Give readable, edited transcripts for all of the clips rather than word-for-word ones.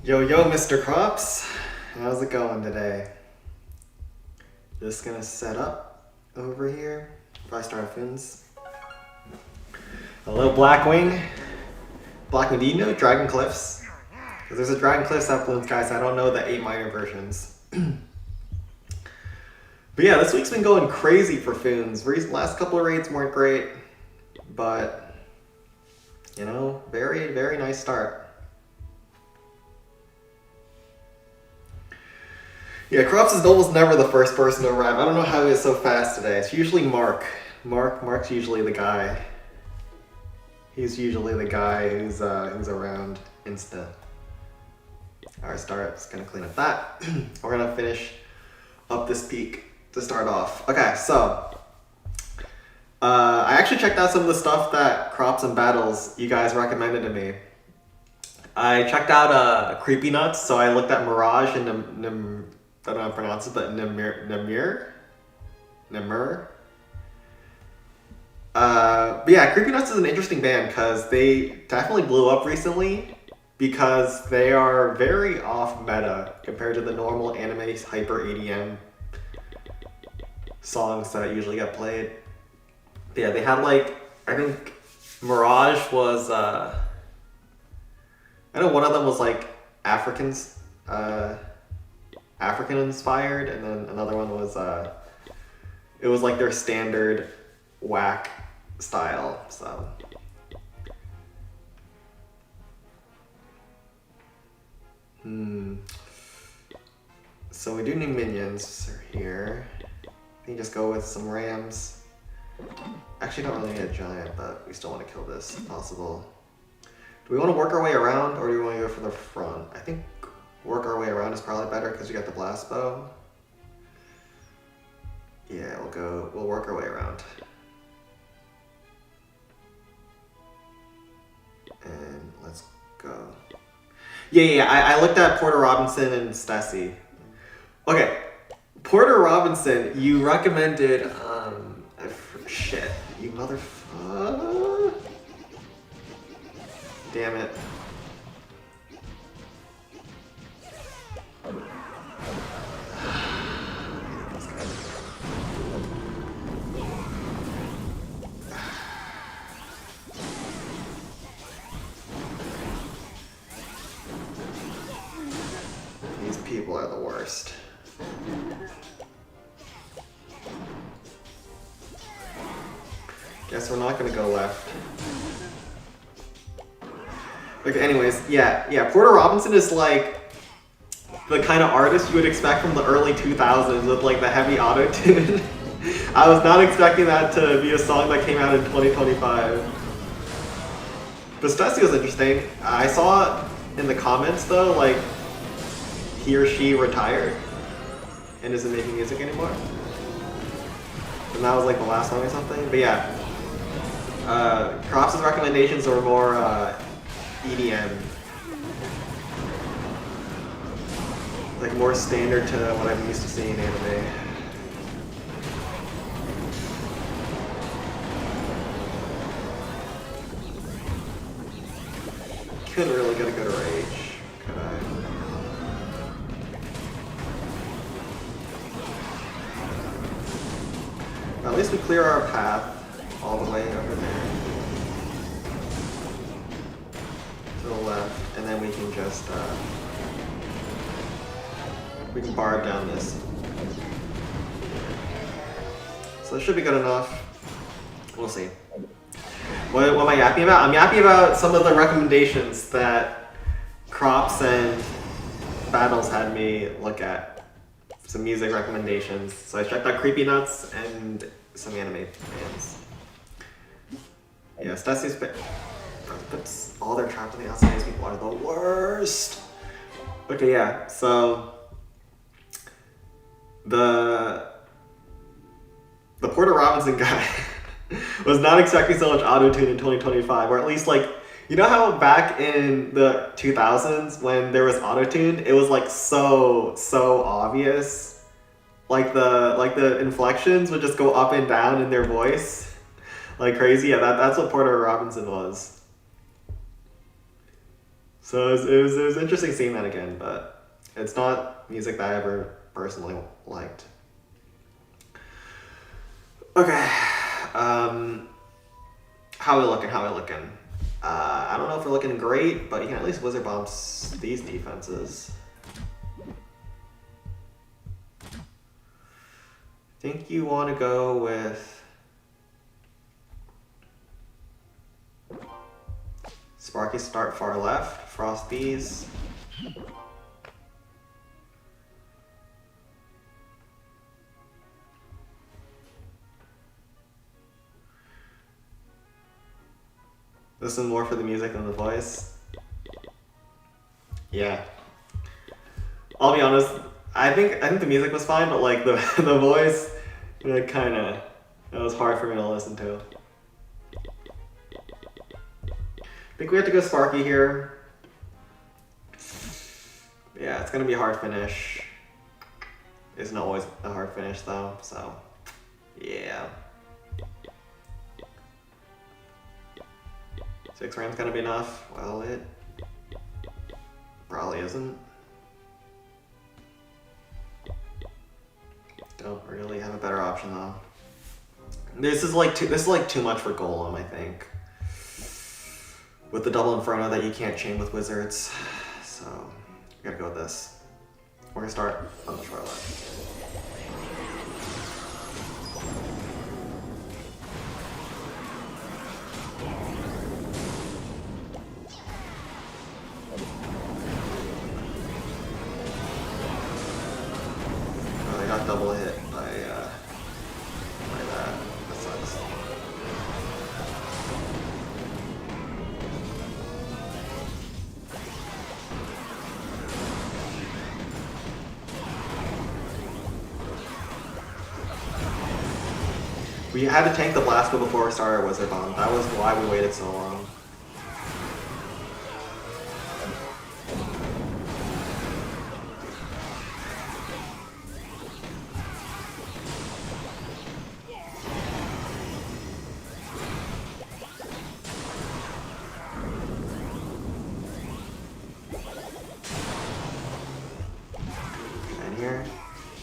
Yo, Mr. Crops. How's it going today? Just gonna set up over here. Before I start fins. Hello, Blackwing. Blackwing, do you know Dragon Cliffs? Because there's a Dragon Cliffs that balloons, guys. I don't know the 8 minor versions. But yeah, this week's been going crazy for fins. Last couple of raids weren't great, but you know, very, very nice start. Yeah, Crops is almost never the first person to arrive. I don't know how he is so fast today. It's usually Mark. Mark's usually the guy. He's usually the guy who's around instant. Alright, just gonna clean up that. We're gonna finish up this peak to start off. Okay, so I actually checked out some of the stuff that Crops and Battles you guys recommended to me. I checked out Creepy Nuts, so I looked at Mirage and I don't know how to pronounce it, but Namur. But yeah, Creepy Nuts is an interesting band because they definitely blew up recently because they are very off meta compared to the normal anime hyper EDM songs that usually get played. But yeah, they had like, I think Mirage was, I know one of them was like African inspired, and then another one was, it was like their standard whack style, so. So we do need minions here. We can just go with some rams. Actually, don't really need a giant, but we still want to kill this if possible. Do we want to work our way around, or do we want to go for the front? I think work our way around is probably better because we got the blast bow. Yeah, we'll work our way around. And let's go. Yeah, I looked at Porter Robinson and Stassi. Okay, Porter Robinson, you recommended, shit, you motherfucker. Damn it. These people are the worst. Guess we're not gonna go left. Okay, anyways, yeah, Porter Robinson is like the kind of artist you would expect from the early 2000s with like the heavy auto-tune. I was not expecting that to be a song that came out in 2025. But Stassi was interesting. I saw in the comments though, like he or she retired and isn't making music anymore. And that was like the last song or something. But yeah, Crops' recommendations were more EDM. Like more standard to what I'm used to seeing in anime. Couldn't really get a good rage, could I? At least we clear our path all the way over there to the left, and then we can just we can barb down this. So it should be good enough. We'll see. What am I yapping about? I'm yapping about some of the recommendations that Crops and Battles had me look at. Some music recommendations. So I checked out Creepy Nuts and some anime bands. Yeah, Stassi's puts all their trapped on the outside. These people are the worst. Okay, yeah, so the Porter Robinson guy was not expecting so much auto-tune in 2025, or at least like, you know how back in the 2000s when there was auto-tune, it was like so obvious. Like the inflections would just go up and down in their voice. Like crazy. Yeah, that's what Porter Robinson was. So it was interesting seeing that again, but it's not music that I ever personally liked. Okay, how we looking? I don't know if we're looking great, but you can at least wizard bomb these defenses. I think you want to go with Sparky start far left, frost these. Listen more for the music than the voice. Yeah. I'll be honest, I think the music was fine, but like the voice, it kinda, it was hard for me to listen to. I think we have to go Sparky here. Yeah, it's gonna be a hard finish. Isn't always a hard finish though, so yeah. 6 ram's gonna be enough. Well, it probably isn't. Don't really have a better option though. This is like too much for Golem, I think. With the double Inferno that you can't chain with wizards, so we gotta go with this. We're gonna start on the far left. Oh, they got double hit by that. That sucks. We had to tank the Blasco before we started our Wizard Bomb. That was why we waited so long. And here,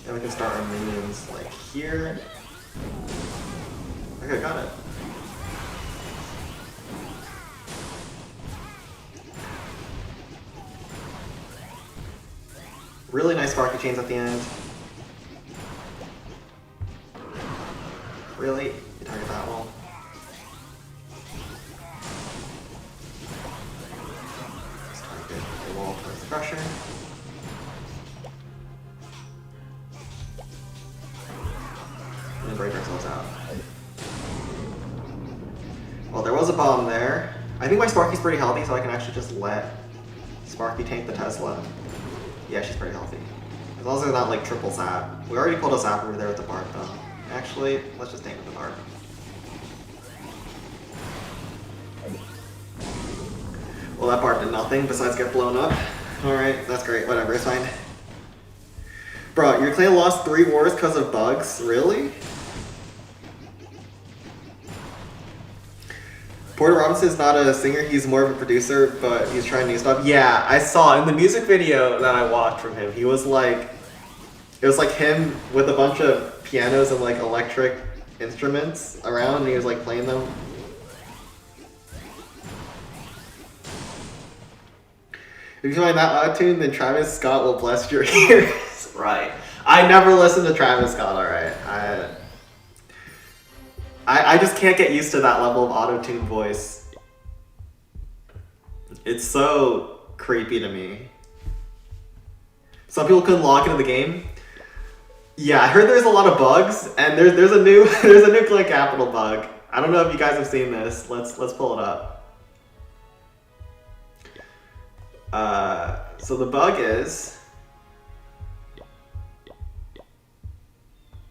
then we can start our minions like here. Okay, got it. Really nice Sparky chains at the end. Really? You target that wall. Let's target the wall towards the pressure. And then break ourselves out. Well, there was a bomb there. I think my Sparky's pretty healthy, so I can actually just let Sparky tank the Tesla. Yeah, she's pretty healthy. As long as they're not like triple zap. We already pulled a zap over there with the Barb though. Actually, let's just tank with the Barb. Well, that Barb did nothing besides get blown up. Alright, that's great. Whatever, it's fine. Bro, your clan lost 3 wars because of bugs? Really? Porter Robinson's not a singer, he's more of a producer, but he's trying new stuff. Yeah, I saw in the music video that I watched from him, he was like, it was like him with a bunch of pianos and like electric instruments around, and he was like playing them. If you find that auto-tune, then Travis Scott will bless your ears. Right. I never listened to Travis Scott, alright. I just can't get used to that level of auto-tune voice. It's so creepy to me. Some people couldn't log into the game. Yeah, I heard there's a lot of bugs, and there's a new Click Capital bug. I don't know if you guys have seen this. Let's pull it up. So the bug is,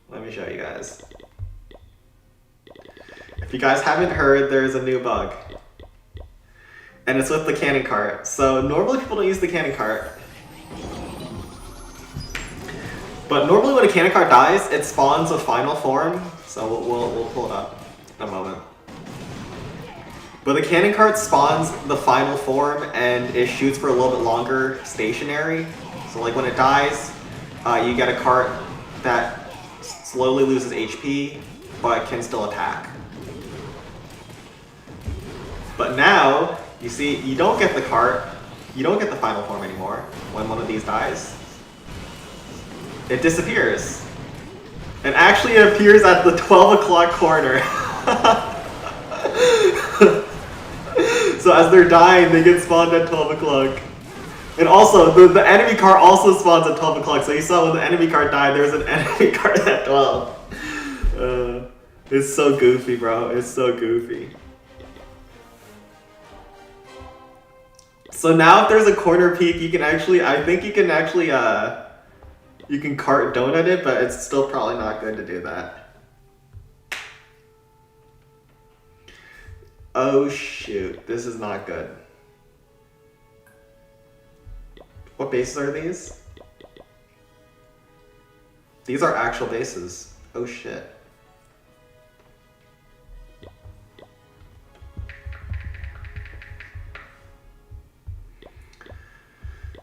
let me show you guys. If you guys haven't heard, there's a new bug. And it's with the cannon cart. So normally people don't use the cannon cart. But normally when a cannon cart dies, it spawns a final form. So we'll pull it up in a moment. But the cannon cart spawns the final form and it shoots for a little bit longer stationary. So like when it dies, you get a cart that slowly loses HP, but can still attack. But now, you see, you don't get the cart, you don't get the final form anymore when one of these dies. It disappears. And actually it appears at the 12 o'clock corner. So as they're dying, they get spawned at 12 o'clock. And also, the enemy cart also spawns at 12 o'clock. So you saw when the enemy cart died, there was an enemy cart at 12. It's so goofy, bro. It's so goofy. So now if there's a corner peak, you can actually, I think you can actually, you can cart donut it, but it's still probably not good to do that. Oh shoot, this is not good. What bases are these? These are actual bases. Oh shit.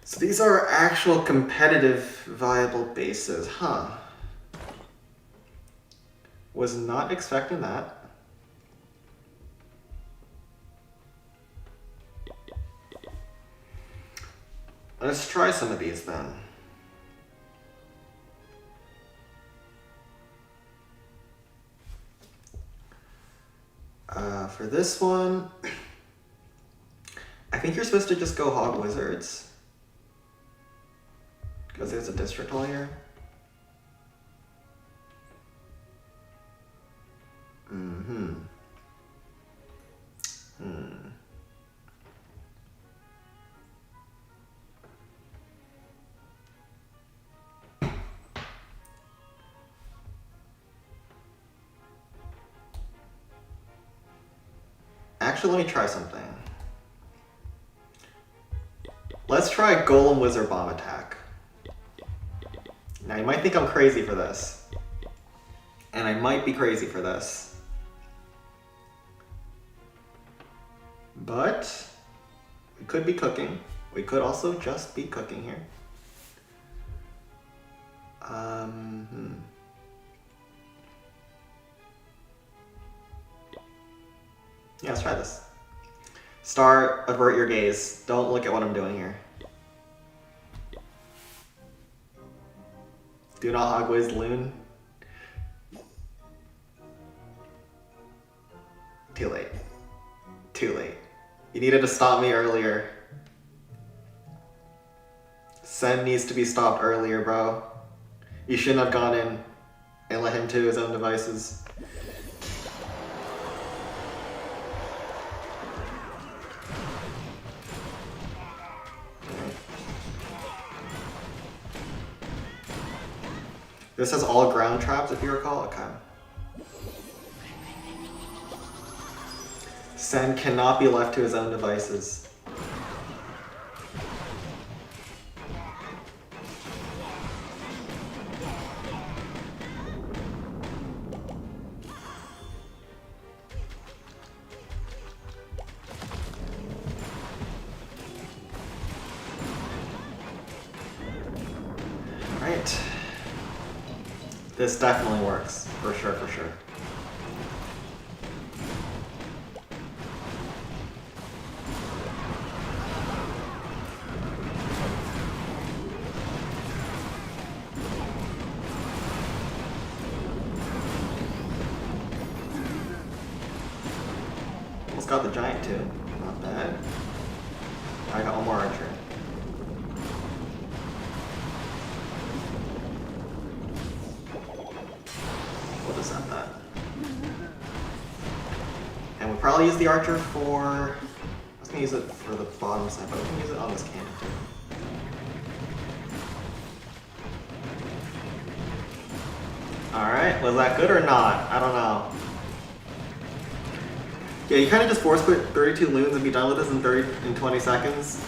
So these are actual competitive viable bases, huh? Was not expecting that. Let's try some of these then. For this one, I think you're supposed to just go hog wizards. Because there's a district hall here. Actually, let me try something. Let's try Golem Wizard Bomb Attack. Now, you might think I'm crazy for this. And I might be crazy for this. But we could be cooking. We could also just be cooking here. Yeah, let's try this. Star, avert your gaze. Don't look at what I'm doing here. Do not hog whiz loon. Too late. Too late. You needed to stop me earlier. Sen needs to be stopped earlier, bro. You shouldn't have gone in and let him to his own devices. This has all ground traps, if you recall. Okay. Sen cannot be left to his own devices. All right. This definitely works, for sure, for sure. Almost got the giant too, not bad. I got one more archer. And we'll probably use the archer for... I was going to use it for the bottom side, but I'm going to use it on this cannon too. Alright, was that good or not? I don't know. Yeah, you kind of just force put 32 loons and be done with this in 20 seconds.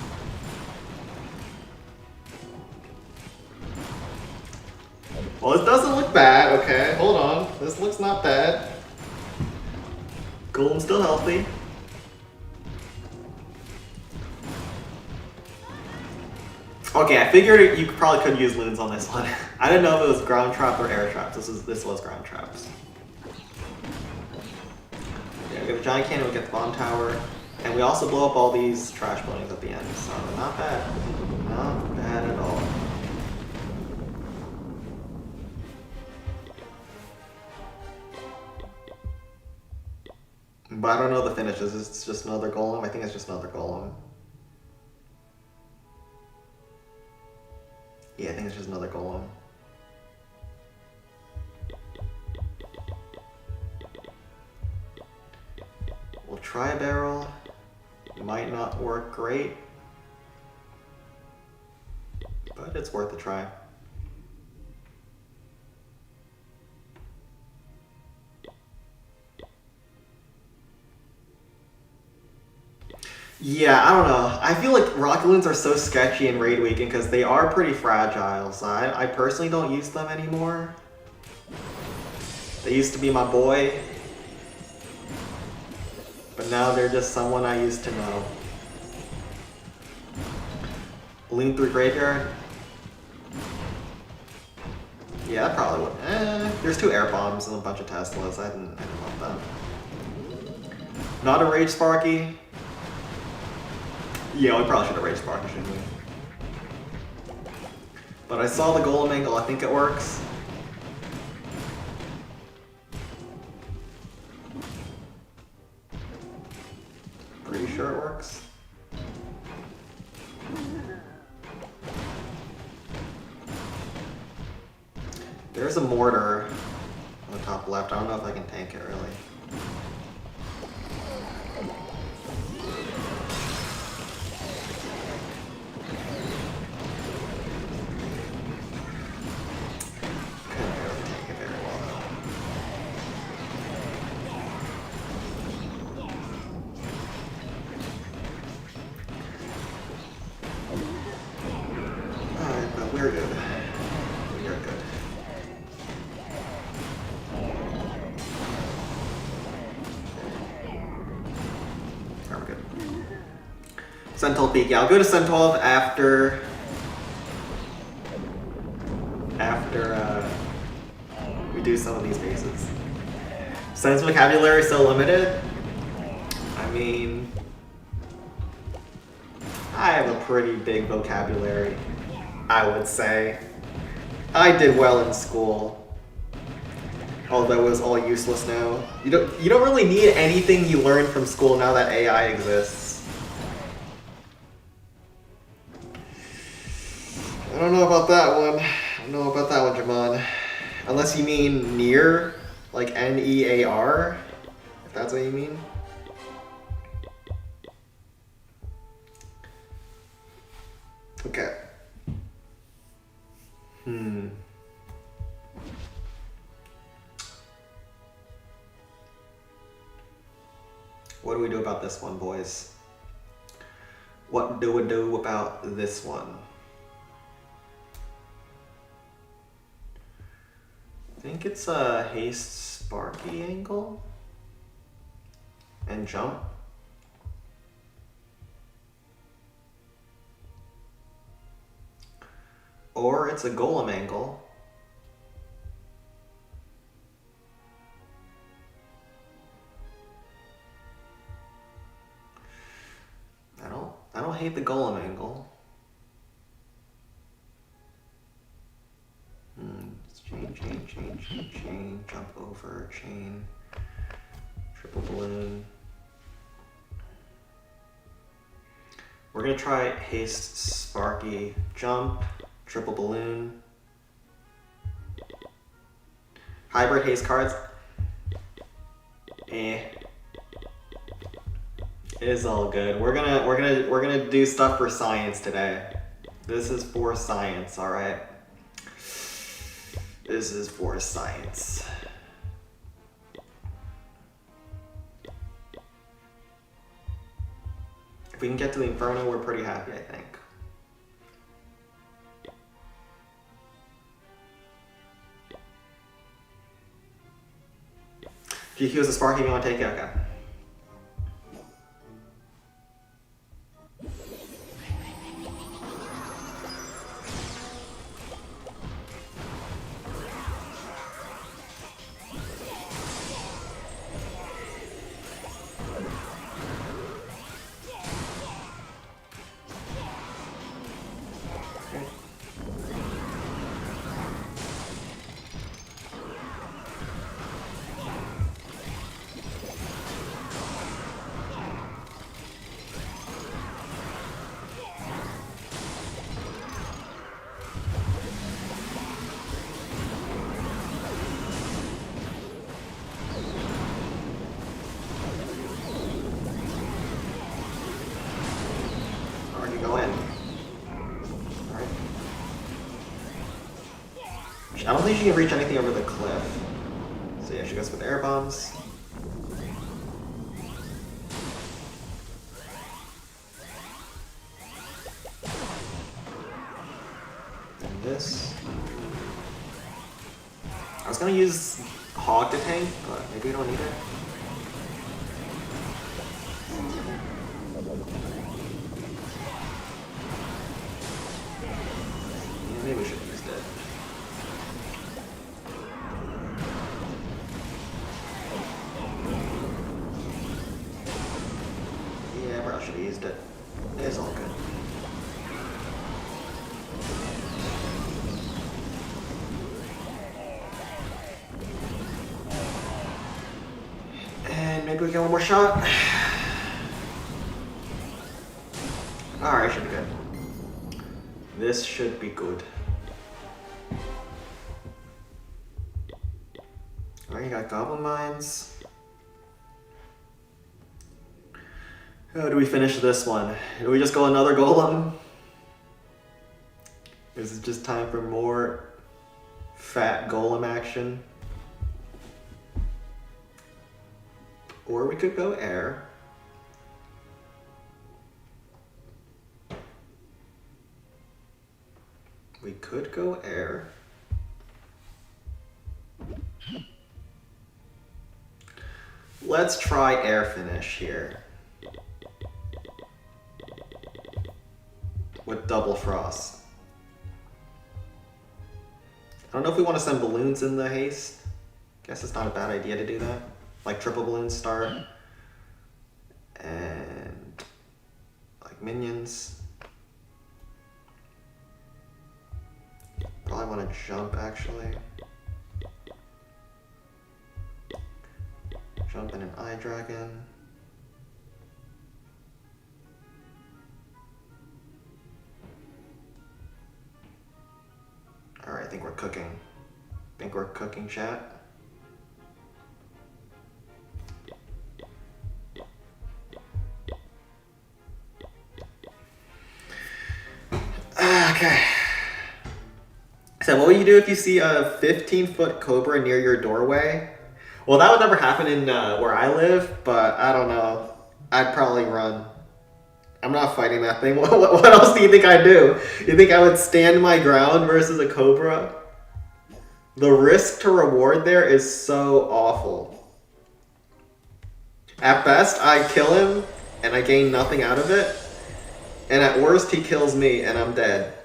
Well, it doesn't look bad, okay? Hold on. This looks not bad. Golem's still healthy. Okay, I figured you probably could use loons on this one. I didn't know if it was ground trap or air traps. This was ground traps. Yeah, we get the giant cannon, we get the bomb tower, and we also blow up all these trash buildings at the end. So not bad, not bad at all. But I don't know the finish. Is this just another golem? I think it's just another golem. Yeah, I think it's just another golem. We'll try a barrel. It might not work great, but it's worth a try. Yeah, I don't know. I feel like rocket loons are so sketchy in raid weekend because they are pretty fragile, so I personally don't use them anymore. They used to be my boy, but now they're just someone I used to know. Loon through graveyard? Yeah, that probably would. There's 2 air bombs and a bunch of Teslas. I didn't want them. Not a Rage Sparky. Yeah, we probably should have Rage Sparky, shouldn't we? But I saw the golem angle. I think it works. Pretty sure it works. There's a mortar on the top left. I don't know if I can tank it really. We're good. We are good. We're good. Sentinel Peak. Yeah, I'll go to Sentinel after we do some of these bases. Since vocabulary is so limited, I mean, I have a pretty big vocabulary. I would say. I did well in school, although it was all useless now. You don't really need anything you learned from school now that AI exists. I don't know about that one. I don't know about that one, Jamon. Unless you mean near, like N-E-A-R, if that's what you mean. Okay. What do we do about this one, boys? What do we do about this one? I think it's a haste Sparky angle and jump. Or it's a golem angle. I don't hate the golem angle. Chain, jump over, chain, triple balloon. We're gonna try haste Sparky, jump, triple balloon. Hybrid haste cards. It is all good. We're gonna do stuff for science today. This is for science, all right? This is for science. If we can get to the Inferno, we're pretty happy, I think. GQ is a Sparky, you want to take it? Okay. I don't think she can reach anything over the cliff. So yeah, she goes with air bombs. And this. I was gonna use Hog to tank, but maybe we don't need it. Yeah, maybe we should have used it. Yeah, probably should have used it. It's all good. And maybe we get one more shot. Alright, should be good. This should be good. Alright, you got goblin mines. How do we finish this one? Do we just go another golem? Is it just time for more fat golem action? Or we could go air. We could go air. Let's try air finish here. With double frost. I don't know if we want to send balloons in the haste. Guess it's not a bad idea to do that. Like triple balloons start. And like minions. Probably want to jump actually. Jump in an eye dragon. Alright, I think we're cooking. Think we're cooking, chat. Okay. So what would you do if you see a 15-foot cobra near your doorway? Well, that would never happen in where I live, but I don't know. I'd probably run. I'm not fighting that thing. What else do you think I'd do? You think I would stand my ground versus a cobra? The risk to reward there is so awful. At best, I kill him and I gain nothing out of it. And at worst, he kills me and I'm dead.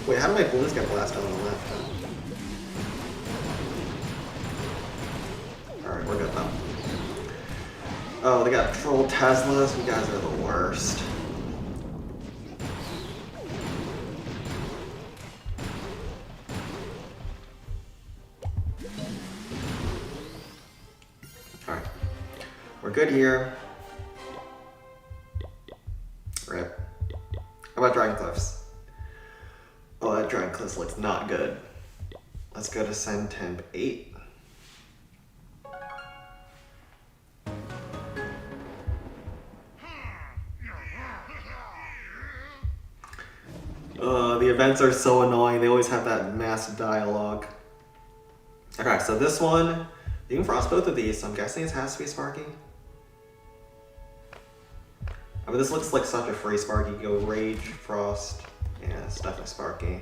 Wait, how do my balloons get blasted on the left? Alright, we're good though. Oh, they got troll Teslas. You guys are the worst. Alright. We're good here. Rip. How about Dragon Cliffs? Oh, that Dragon Cliffs looks not good. Let's go to Send Temp 8. The events are so annoying. They always have that massive dialogue. Okay, so this one, you can frost both of these, so I'm guessing it has to be Sparky. I mean, this looks like such a free Sparky. Go Rage, Frost. Yeah, it's definitely Sparky.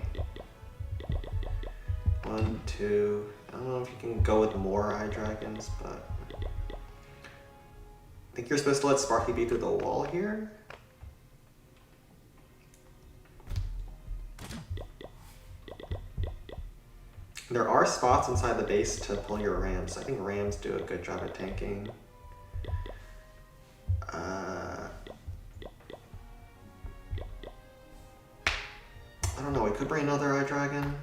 1, 2. I don't know if you can go with more Eye Dragons, but I think you're supposed to let Sparky be through the wall here. There are spots inside the base to pull your rams. I think rams do a good job at tanking. I don't know, we could bring another Eye Dragon.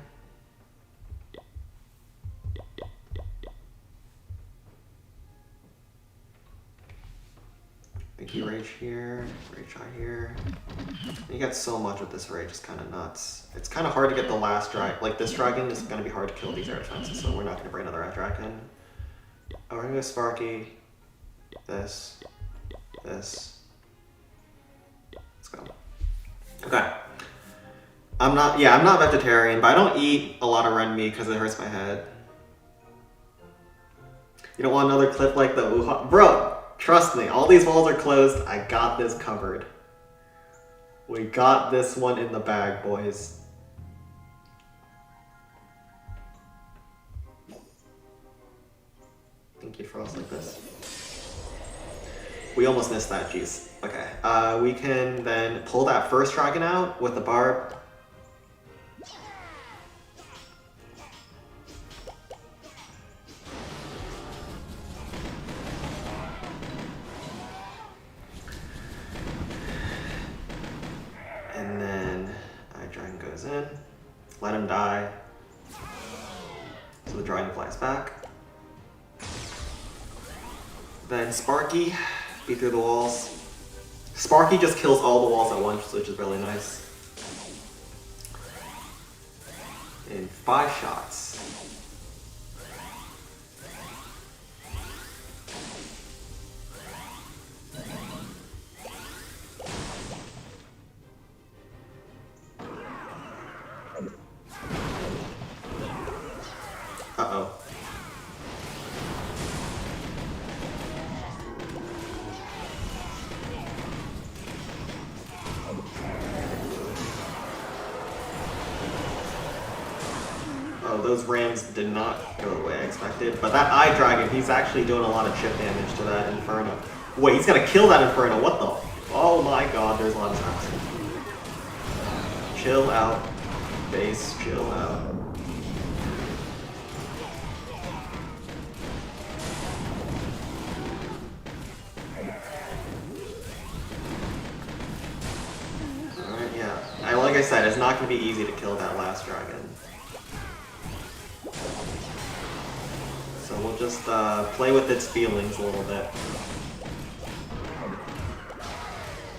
I Pinky Rage here, Rage Eye here. You get so much with this Rage, it's kind of nuts. It's kind of hard to get the last dragon. Like this dragon is going to be hard to kill these air defenses, so we're not going to bring another air dragon. Oh, we're going to go Sparky. This. Let's go. Okay. I'm not vegetarian, but I don't eat a lot of red meat because it hurts my head. You don't want another clip like the Wuhan? Bro, trust me, all these walls are closed. I got this covered. We got this one in the bag, boys. Thank you for us like this. We almost missed that, jeez. Okay, we can then pull that first dragon out with the barb. And then dragon goes in, let him die. So the dragon flies back. Then Sparky, beat through the walls. Sparky just kills all the walls at once, which is really nice. In 5 shots. Uh-oh. Oh, those rams did not go the way I expected. But that eye dragon, he's actually doing a lot of chip damage to that Inferno. Wait, he's gonna kill that Inferno. What the? Oh my god, there's a lot of attacks. Chill out. Base, chill out. Alright, yeah. Like I said, it's not gonna be easy to kill that last dragon. So we'll just play with its feelings a little bit.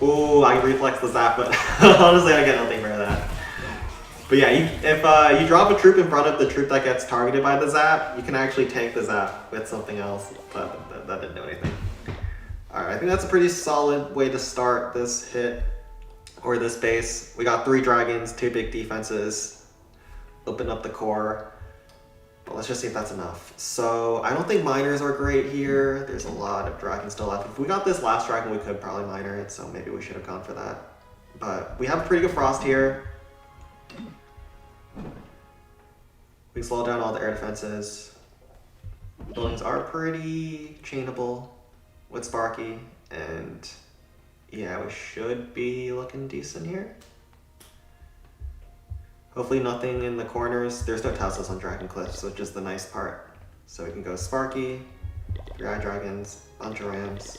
Ooh, I reflex the zap, but honestly I get nothing for that. But yeah, if you drop a troop in front of the troop that gets targeted by the zap, you can actually take the zap with something else, but that didn't do anything. Alright, I think that's a pretty solid way to start this hit, or this base. We got 3 dragons, 2 big defenses, open up the core. But let's just see if that's enough. So I don't think miners are great here. There's a lot of dragons still left. If we got this last dragon, we could probably miner it, so maybe we should have gone for that. But we have a pretty good frost here. We slow down all the air defenses. Buildings are pretty chainable with Sparky, and yeah, we should be looking decent here. Hopefully nothing in the corners. There's no Teslas on Dragon Cliffs, which is the nice part. So we can go Sparky, 3 eye dragons, bunch of rams.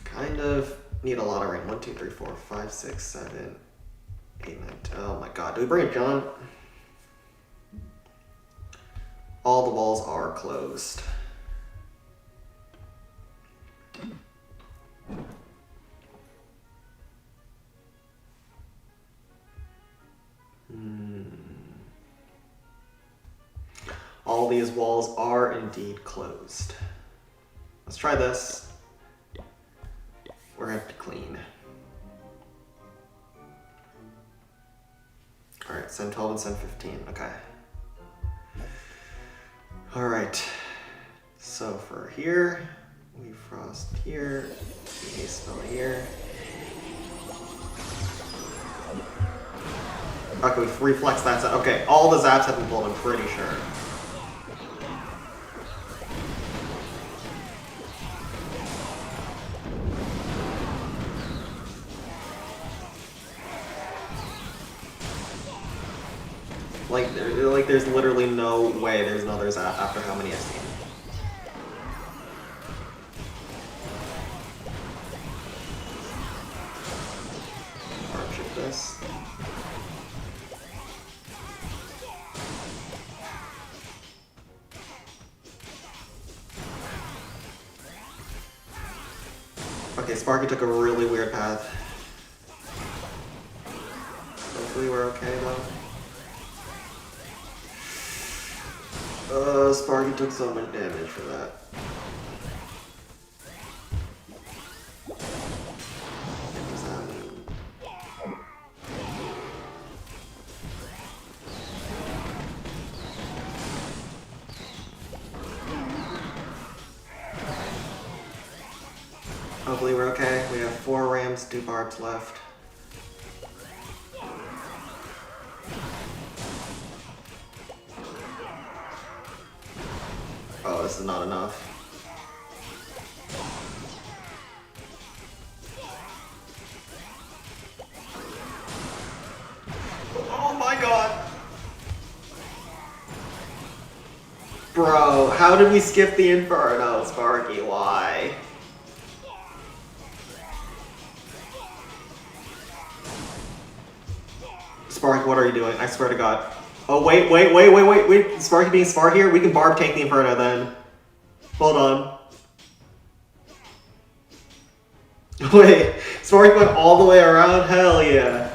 Kind of need a lot of rain. 1, 2, 3, 4, 5, 6, 7, 8, 9, 10. Oh my god, do we bring it John? All the walls are closed. All these walls are indeed closed. Let's try this. We're gonna have to clean. Alright, send 12 and send 15, okay. Alright, so for here, we frost here, we haste spell here. Okay, we reflex that. Okay, all the zaps have been pulled, I'm pretty sure. Like there's literally no way there's another zap after how many I've seen. Hardship this. Okay, Sparky took a really weird path. Hopefully we're okay though. Sparky took so much damage for that. What does that mean? Hopefully we're okay. We have 4 rams, 2 barbs left. Oh, this is not enough. Oh my god! Bro, how did we skip the Inferno, Sparky? Why? Sparky, what are you doing? I swear to god. Oh, wait. Sparky being smart here? We can barb tank the Inferno then. Hold on. Wait, Sparky went all the way around? Hell yeah.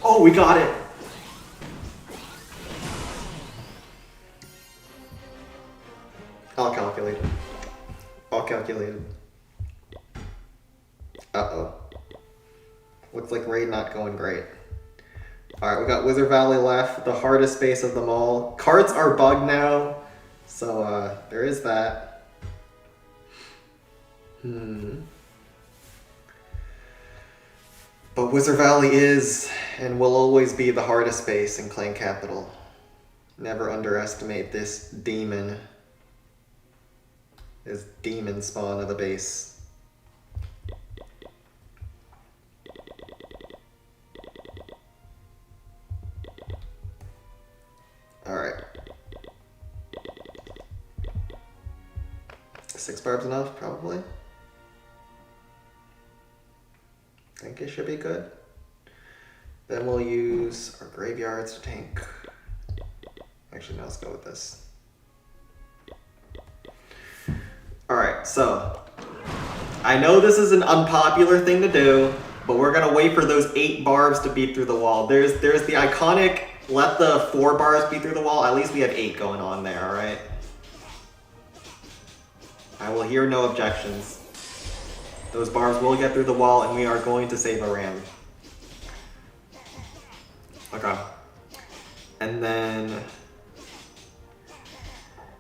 Oh, we got it. All calculated. All calculated. Uh-oh. Looks like raid not going great. Alright, we got Wizard Valley left, the hardest space of them all. Carts are bugged now, so there is that. But Wizard Valley is and will always be the hardest space in Clan Capital. Never underestimate this demon. This demon spawn of the base. Alright. 6 barbs enough, probably. I think it should be good. Then we'll use our graveyards to tank. Actually, no, let's go with this. Alright, so I know this is an unpopular thing to do, but we're gonna wait for those 8 barbs to beat through the wall. There's the iconic let the 4 bars beat through the wall. At least we have 8 going on there, alright? I will hear no objections. Those bars will get through the wall and we are going to save a ram. Okay. And then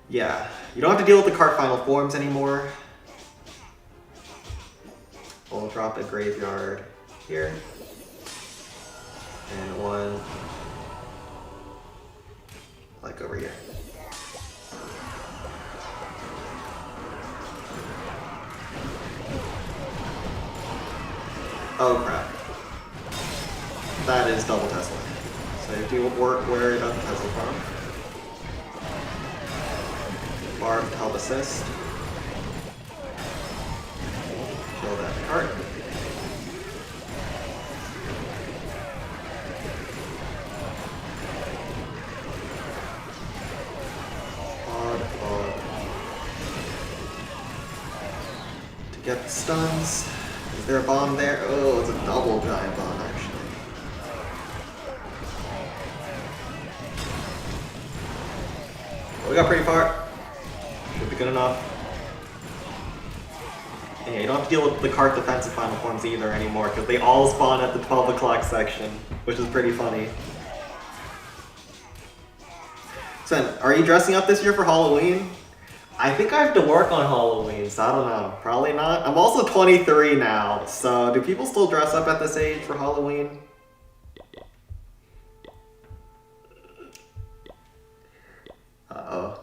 yeah, you don't have to deal with the card final forms anymore. We'll drop a graveyard here. And 1 like over here. Oh crap. That is double Tesla. So you do work where it doesn't Tesla from. Barb to help assist. Kill that card. Odd. To get the stuns. Is there a bomb there? Oh, it's a double giant bomb actually. Well, we got pretty far. Should be good enough. Yeah, you don't have to deal with the cart defensive final forms either anymore because they all spawn at the 12 o'clock section, which is pretty funny. Sen, are you dressing up this year for Halloween? I think I have to work on Halloween, so I don't know. Probably not. I'm also 23 now, so do people still dress up at this age for Halloween? Uh-oh.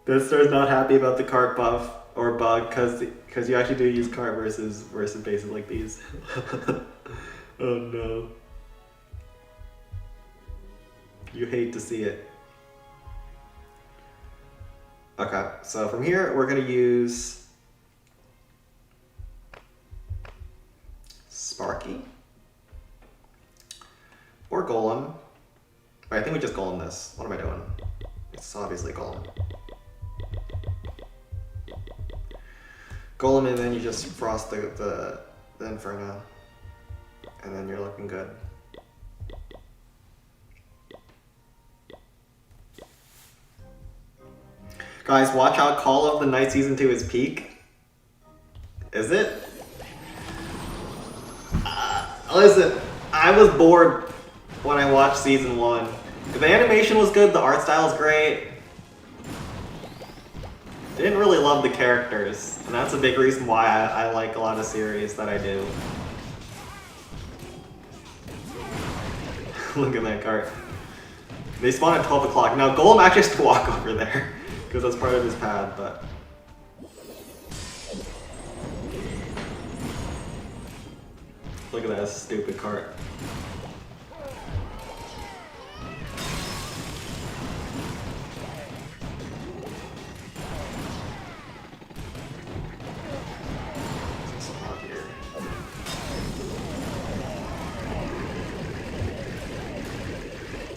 Mister's not happy about the cart buff or bug because you actually do use cart versus bases like these. Oh no. You hate to see it. Okay, so from here we're gonna use Sparky or Golem. Wait, I think we just Golem this. What am I doing? It's obviously Golem. Golem, and then you just frost the Inferno. And then you're looking good. Guys, watch out. Call of the Night Season 2 is peak. Is it? Listen, I was bored when I watched Season 1. The animation was good, the art style is great. Didn't really love the characters, and that's a big reason why I like a lot of series that I do. Look at that cart. They spawn at 12 o'clock. Now Golem actually has to walk over there, because that's part of his pad, but... Look at that stupid cart.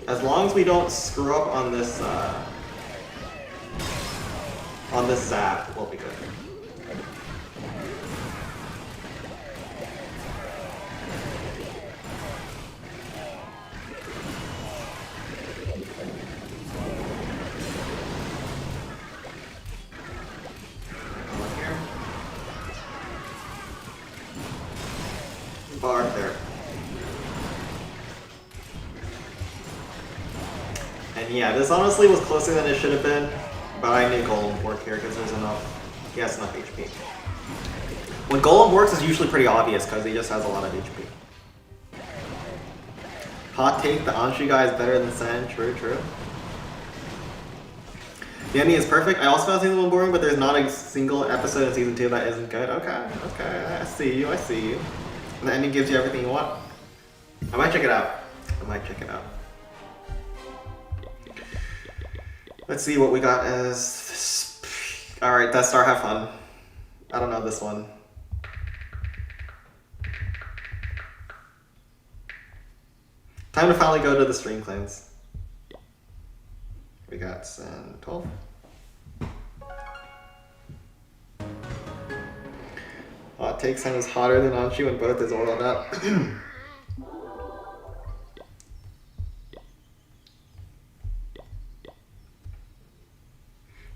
As long as we don't screw up on this zap, we'll be good. Bar there. And yeah, this honestly was closer than it should have been, but I knew Golem would work here because there's enough. He has enough HP. When Golem works, it's usually pretty obvious because he just has a lot of HP. Hot take: the Anshu guy is better than Sen. True, true. The ending is perfect. I also found season 1 boring, but there's not a single episode in season 2 that isn't good. Okay, okay, I see you, I see you. And the ending gives you everything you want. I might check it out. I might check it out. Let's see what we got as... Alright, Death Star, have fun. I don't know this one. Time to finally go to the stream claims. We got 12. Hot take: Sen is hotter than Anshu when both is oiled up.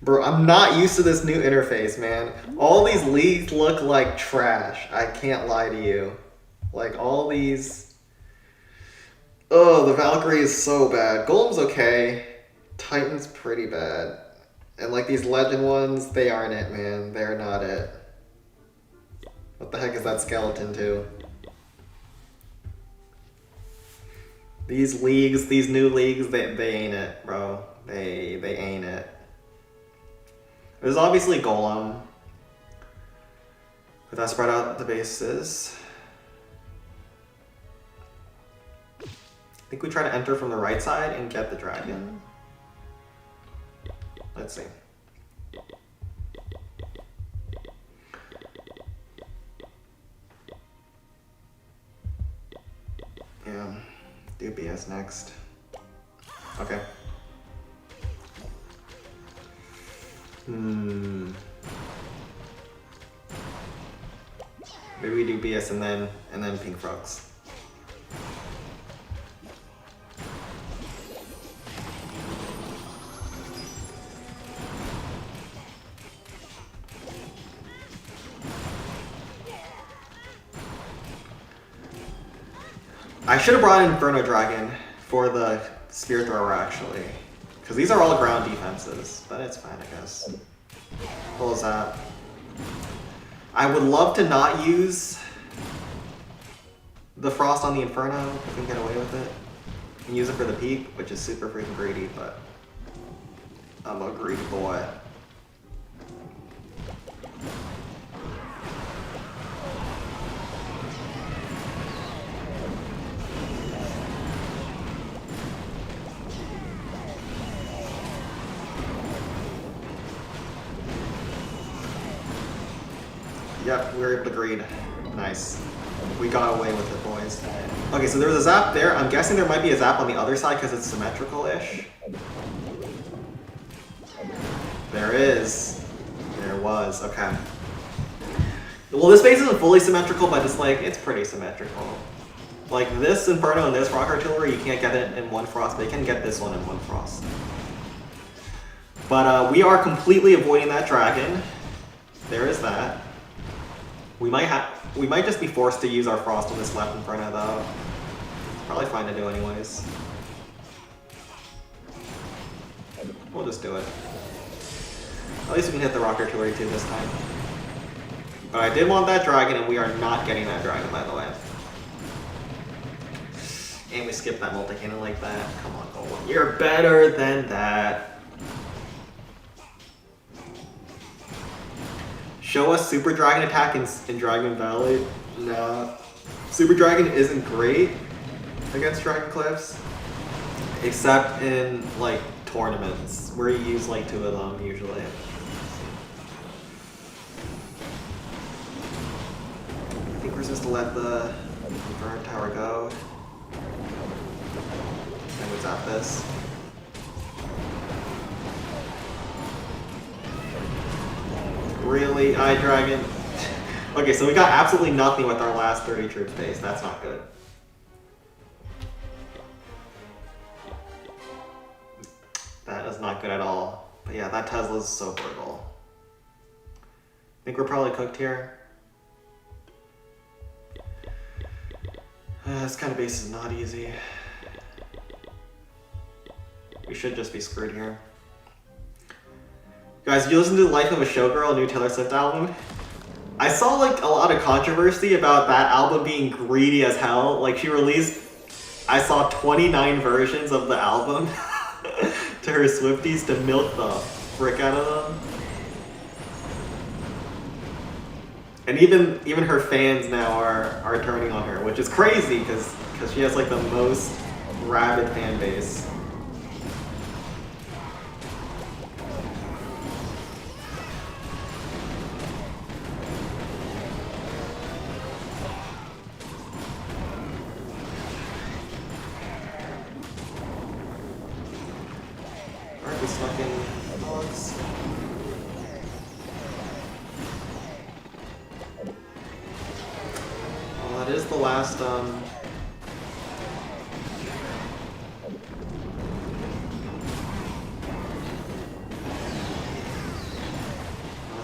Bro, I'm not used to this new interface, man. All these leagues look like trash. I can't lie to you. Like, all these... Oh, the Valkyrie is so bad. Golem's okay. Titan's pretty bad. And, like, these legend ones, they aren't it, man. They're not it. What the heck is that skeleton, too? These leagues, these new leagues, they ain't it, bro. They ain't it. There's obviously Golem, but that spread out the bases. I think we try to enter from the right side and get the dragon. Let's see. Yeah, do BS next. Okay. Maybe we do BS and then Pink Frogs. I should have brought in Inferno Dragon for the Spear Thrower actually. Because these are all ground defenses, but it's fine, I guess. What was that? I would love to not use the Frost on the Inferno if we can get away with it. And use it for the peak, which is super freaking greedy, but I'm a greedy boy. Yep, we were able to greed. Nice. We got away with it, boys. Okay, so there was a zap there. I'm guessing there might be a zap on the other side because it's symmetrical-ish. There is. There was. Okay. Well, this base isn't fully symmetrical, but it's like, it's pretty symmetrical. Like this Inferno and this Rock Artillery, you can't get it in one Frost, but you can get this one in one Frost. But we are completely avoiding that dragon. There is that. We might just be forced to use our Frost on this left Inferno though. Probably fine to do anyways. We'll just do it. At least we can hit the Rock Artillery too this time. But I did want that dragon, and we are not getting that dragon, by the way. And we skipped that multi-cannon like that. Come on, Gold. You're better than that. Show us Super Dragon attack in Dragon Valley. No. Super Dragon isn't great against Dragon Cliffs. Except in, like, tournaments, where you use, like, 2 of them, usually. I think we're supposed to let the Burn Tower go. And we zap this. Really? Eye Dragon? Okay, so we got absolutely nothing with our last 30 troops base. That's not good. That is not good at all. But yeah, that Tesla's so brutal. I think we're probably cooked here. This kind of base is not easy. We should just be screwed here. Guys, did you listen to The Life of a Showgirl, a new Taylor Swift album? I saw like a lot of controversy about that album being greedy as hell. Like she released, I saw 29 versions of the album to her Swifties to milk the frick out of them. And even her fans now are turning on her, which is crazy because she has like the most rabid fan base. Alright, we snuck in dogs. Well, that is the last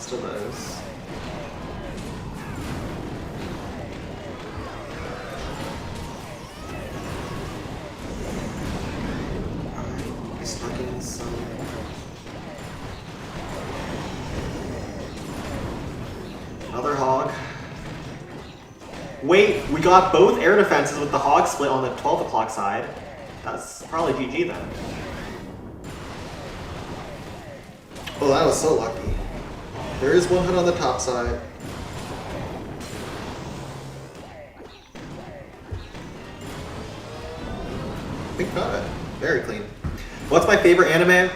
last of those. Alright, we snuck in some. Another hog. Wait, we got both air defenses with the hog split on the 12 o'clock side. That's probably GG then. Oh, that was so lucky. There is one hit on the top side. I think got it. Very clean. What's my favorite anime?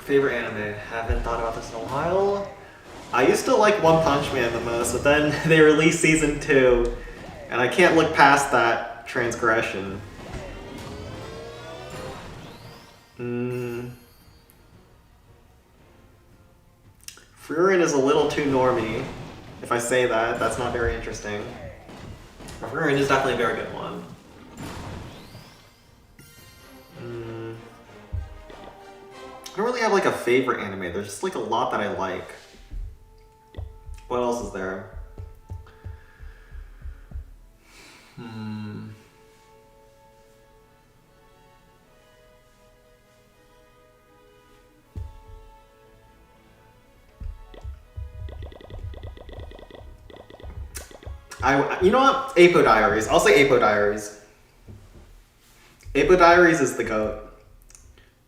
Favorite anime? Haven't thought about this in a while. I used to like One Punch Man the most, but then they released season 2, and I can't look past that transgression. Frieren is a little too normie. If I say that, that's not very interesting. But Frieren is definitely a very good one. I don't really have like a favorite anime. There's just like a lot that I like. What else is there? You know what? Apo Diaries. I'll say Apo Diaries. Apo Diaries is the GOAT.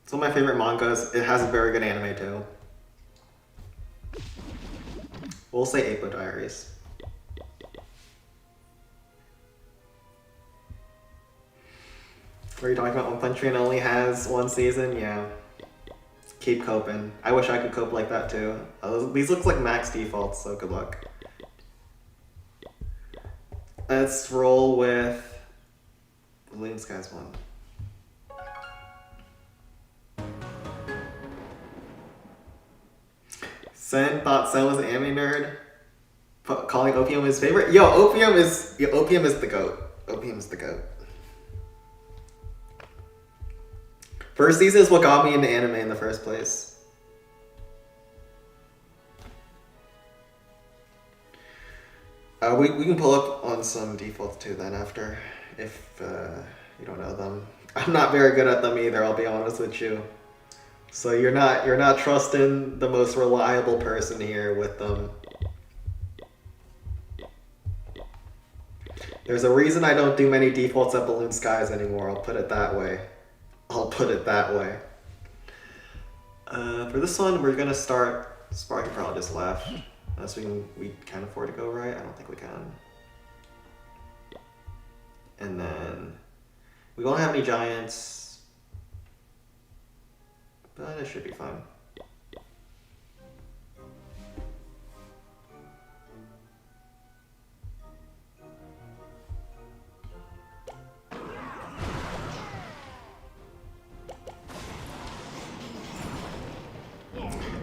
It's one of my favorite mangas. It has a very good anime too. We'll say Apo Diaries. Were you talking about One Punch Man only has 1 season? Yeah. Keep coping. I wish I could cope like that too. These look like max defaults, so good luck. Let's roll with Balloon Skies 1. Sen thought Sen was an anime nerd, Calling Opium his favorite? Yo, Opium is the goat. Opium is the goat. First season is what got me into anime in the first place. We can pull up on some defaults too then after, if you don't know them. I'm not very good at them either, I'll be honest with you. So you're not trusting the most reliable person here with them. There's a reason I don't do many defaults at Balloon Skies anymore, I'll put it that way. For this one, we're gonna start. Sparky probably just left. Unless we can afford to go right. I don't think we can. And then we won't have any giants, but it should be fine.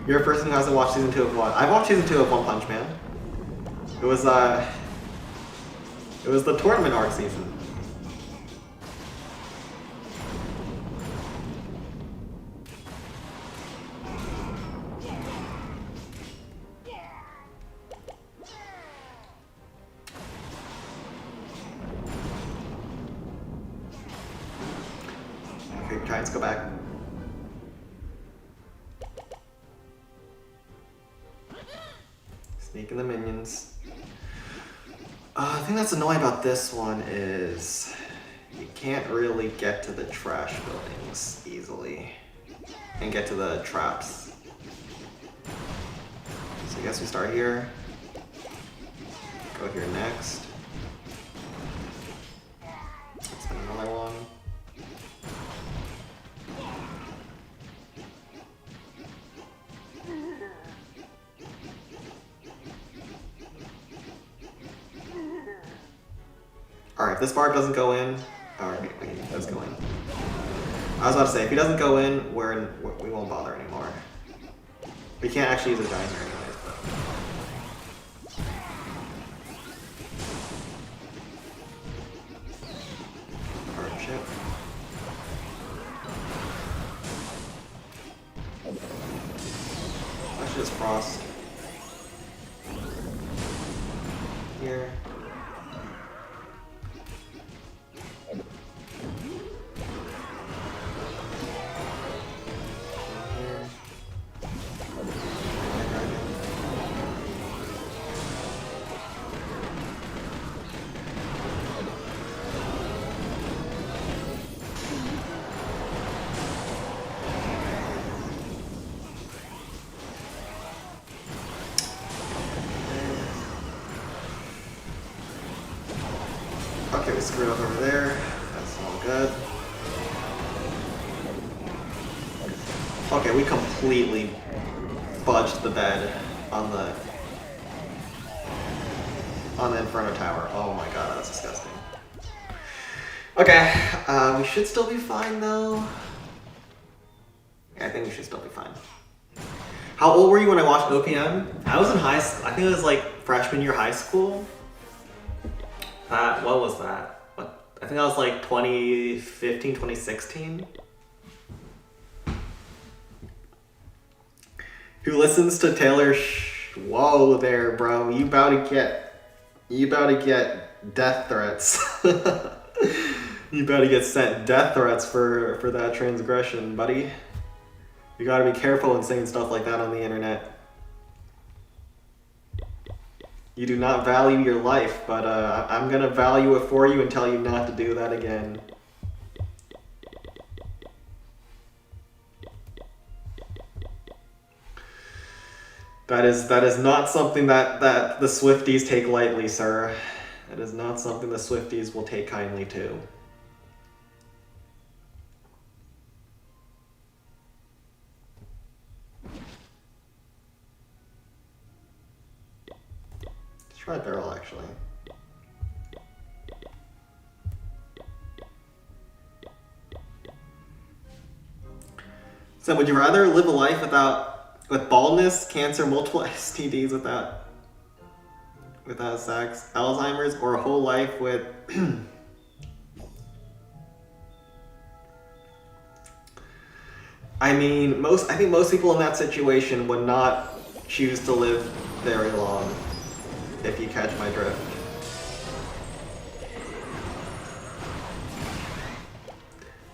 You're a person who hasn't watched season 2 of what? I've watched season 2 of One Punch Man. It was the tournament arc season. Okay, Giants go back. Sneaking the minions. The thing that's annoying about this one is you can't really get to the trash buildings easily and get to the traps. So I guess we start here. Go here next. Let's spin another one. Alright, if this bar doesn't go in, alright, it does go in. I was about to say, if he doesn't go in, we won't bother anymore. We can't actually use a giant here anyways, but... Hardship. Let's just frost. Here. Okay, we screwed up over there. That's all good. Okay, we completely fudged the bed on the Inferno Tower. Oh my god, that's disgusting. Okay, we should still be fine though. Yeah, I think we should still be fine. How old were you when I watched OPM? I was in high school. I think it was like freshman year high school. What was that? I think that was like 2015, 2016. Who listens to Taylor Whoa there, bro. You about to get death threats. You about to get sent death threats for that transgression, buddy. You gotta be careful when saying stuff like that on the internet. You do not value your life, but I'm gonna value it for you and tell you not to do that again. That is not something that the Swifties take lightly, sir. That is not something the Swifties will take kindly to. Try barrel, actually. So would you rather live a life with baldness, cancer, multiple STDs without sex, Alzheimer's, or a whole life with... I mean, I think most people in that situation would not choose to live very long, if you catch my drift.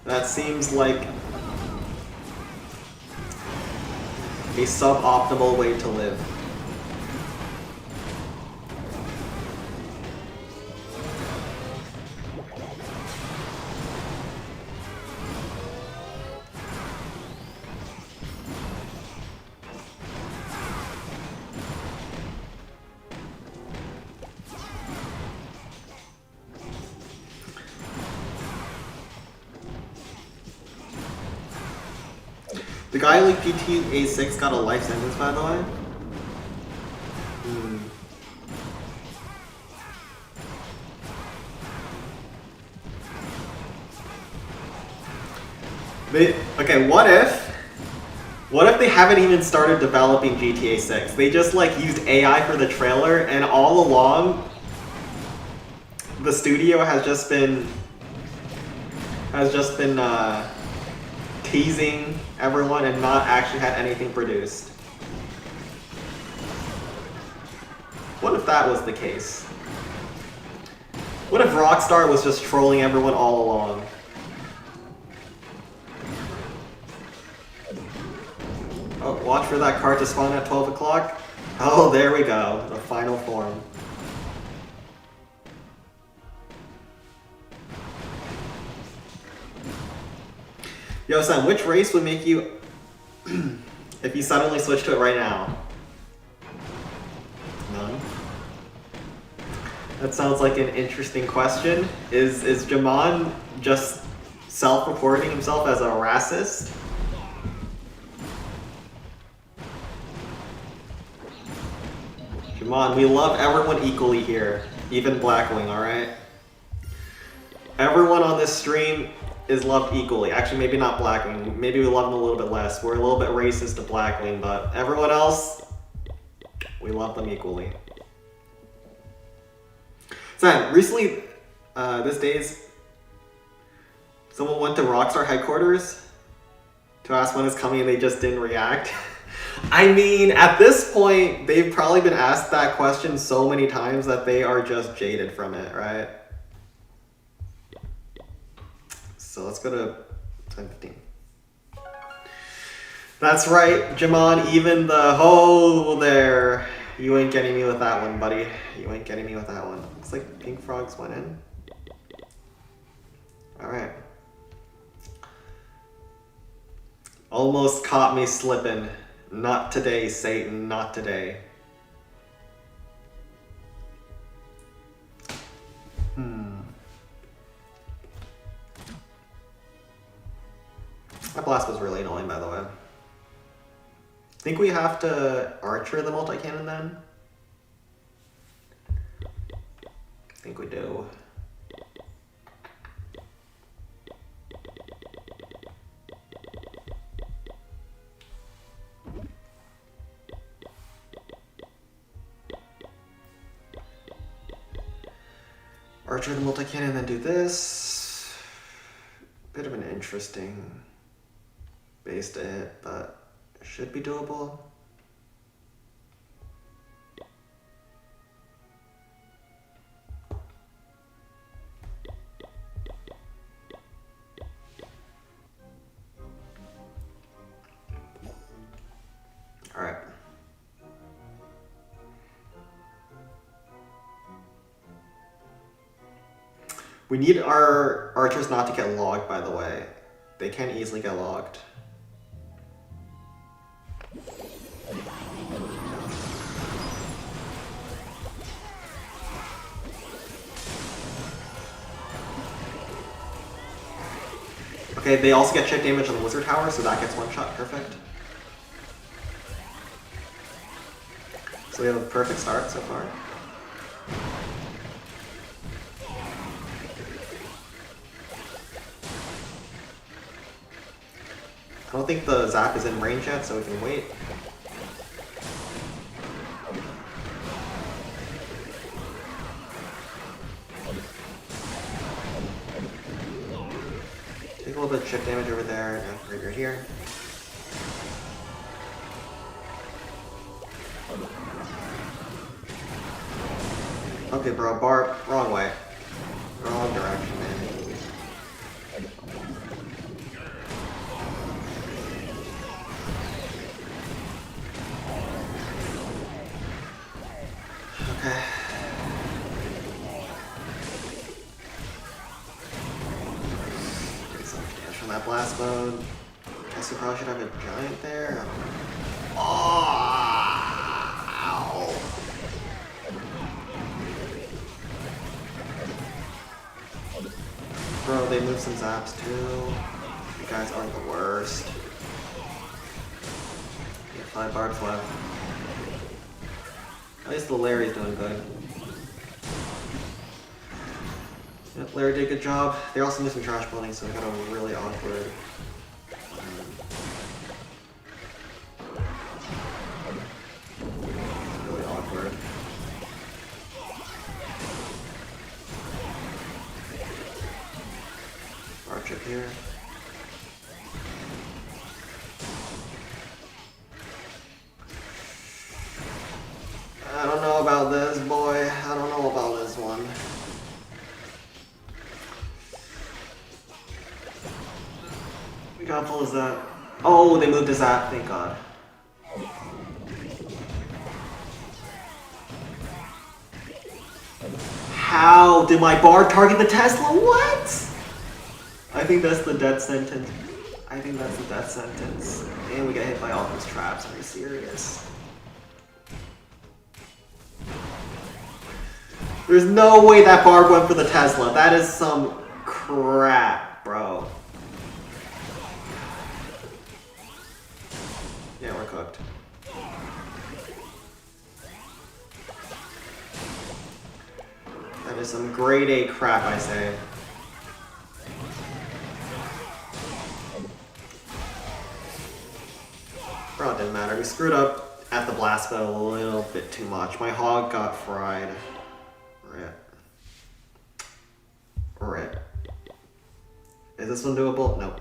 That seems like a suboptimal way to live. The guy like GTA 6 got a life sentence, by the way. Okay, what if they haven't even started developing GTA 6? They just like used AI for the trailer, and all along the studio has just been teasing everyone and not actually had anything produced. What if that was the case? What if Rockstar was just trolling everyone all along? Oh, watch for that card to spawn at 12 o'clock. Oh, there we go. The final form. Yo, Sam, which race would make you... if you suddenly switch to it right now? None? That sounds like an interesting question. Is Jamon just self-reporting himself as a racist? Jamon, we love everyone equally here. Even Blackwing, alright? Everyone on this stream is loved equally. Actually, maybe not Blackwing. Maybe we love him a little bit less. We're a little bit racist to Blackwing, but everyone else, we love them equally. So, recently, these days, someone went to Rockstar headquarters to ask when it's coming and they just didn't react. I mean, at this point, they've probably been asked that question so many times that they are just jaded from it, right? So let's go to 10:15. That's right, Jamon, even the ho there. You ain't getting me with that one, buddy. You ain't getting me with that one. Looks like Pink Frogs went in. Alright. Almost caught me slipping. Not today, Satan, not today. That blast was really annoying, by the way. Think we have to archer the multi-cannon then? I think we do. Archer the multi-cannon, then do this. Bit of an interesting base to hit, but it should be doable. All right. We need our archers not to get logged, by the way. They can easily get logged. Okay, they also get check damage on the wizard tower, so that gets one shot. Perfect. So we have a perfect start so far. I don't think the zap is in range yet, so we can wait. Take a little bit of chip damage over there, and right here. Okay, bro, Bart, wrong way. Wrong direction, man. Okay. Get some damage from that blast mode. Guess you probably should have a giant there. Oh! Ow. Bro, they move some zaps too. You guys aren't the worst. Yeah, 5 barbs left. At least the Larry's doing good. Yep, Larry did a good job. They also missed some trash building, so they got a really awkward. Really awkward. Arch up here. I don't know about this, boy. I don't know about this one. We gotta pull his zap. Oh, they moved his zap, thank God. How did my bar target the Tesla? What? I think that's the death sentence. I think that's the death sentence. And we get hit by all those traps. Are you serious? There's no way that barb went for the Tesla. That is some crap, bro. Yeah, we're cooked. That is some grade A crap, I say. Bro, it didn't matter. We screwed up at the blast mode a little bit too much. My hog got fried. Rip. Rip. Is this one doable? Nope.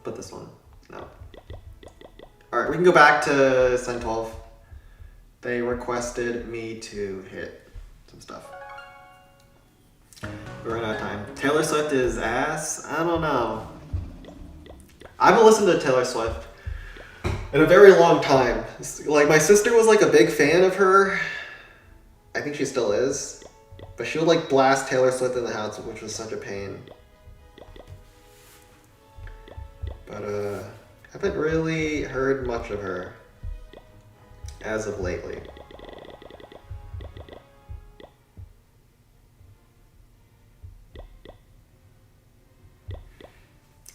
But this one? No. Alright, we can go back to Sen 12. They requested me to hit some stuff. We're running out of time. Taylor Swift is ass? I don't know. I haven't listened to Taylor Swift in a very long time. Like, my sister was like a big fan of her. I think she still is. But she would like blast Taylor Swift in the house, which was such a pain. But I haven't really heard much of her as of lately.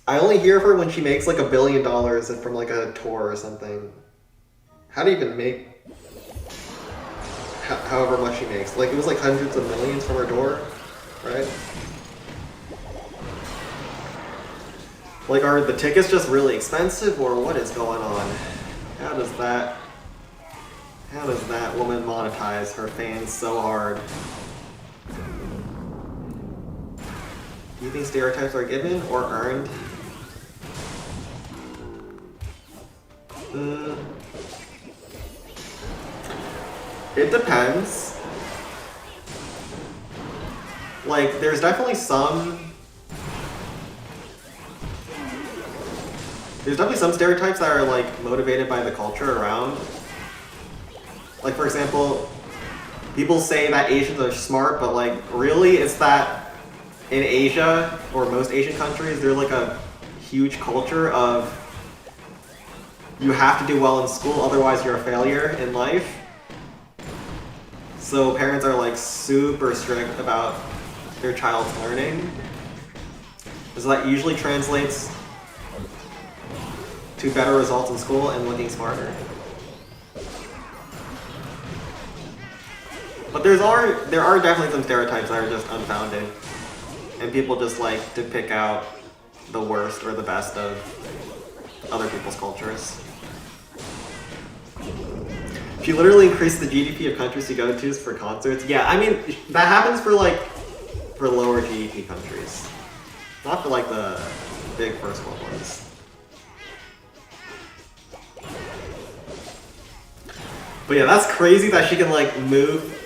I only hear of her when she makes like $1 billion from like a tour or something. How do you even make however much she makes? Like, it was like hundreds of millions from her tour, right? Like, are the tickets just really expensive, or what is going on? How does that woman monetize her fans so hard? Do you think stereotypes are given or earned? It depends. Like, there's definitely some stereotypes that are like motivated by the culture around. Like, for example, people say that Asians are smart, but like, really, it's that in Asia, or most Asian countries, there's like a huge culture of you have to do well in school, otherwise you're a failure in life. So parents are like super strict about their child's learning. So that usually translates to better results in school and looking smarter. But there are definitely some stereotypes that are just unfounded. And people just like to pick out the worst or the best of other people's cultures. She literally increased the GDP of countries she goes to for concerts. Yeah, I mean, that happens for lower GDP countries. Not for like the big first world ones. But yeah, that's crazy that she can like move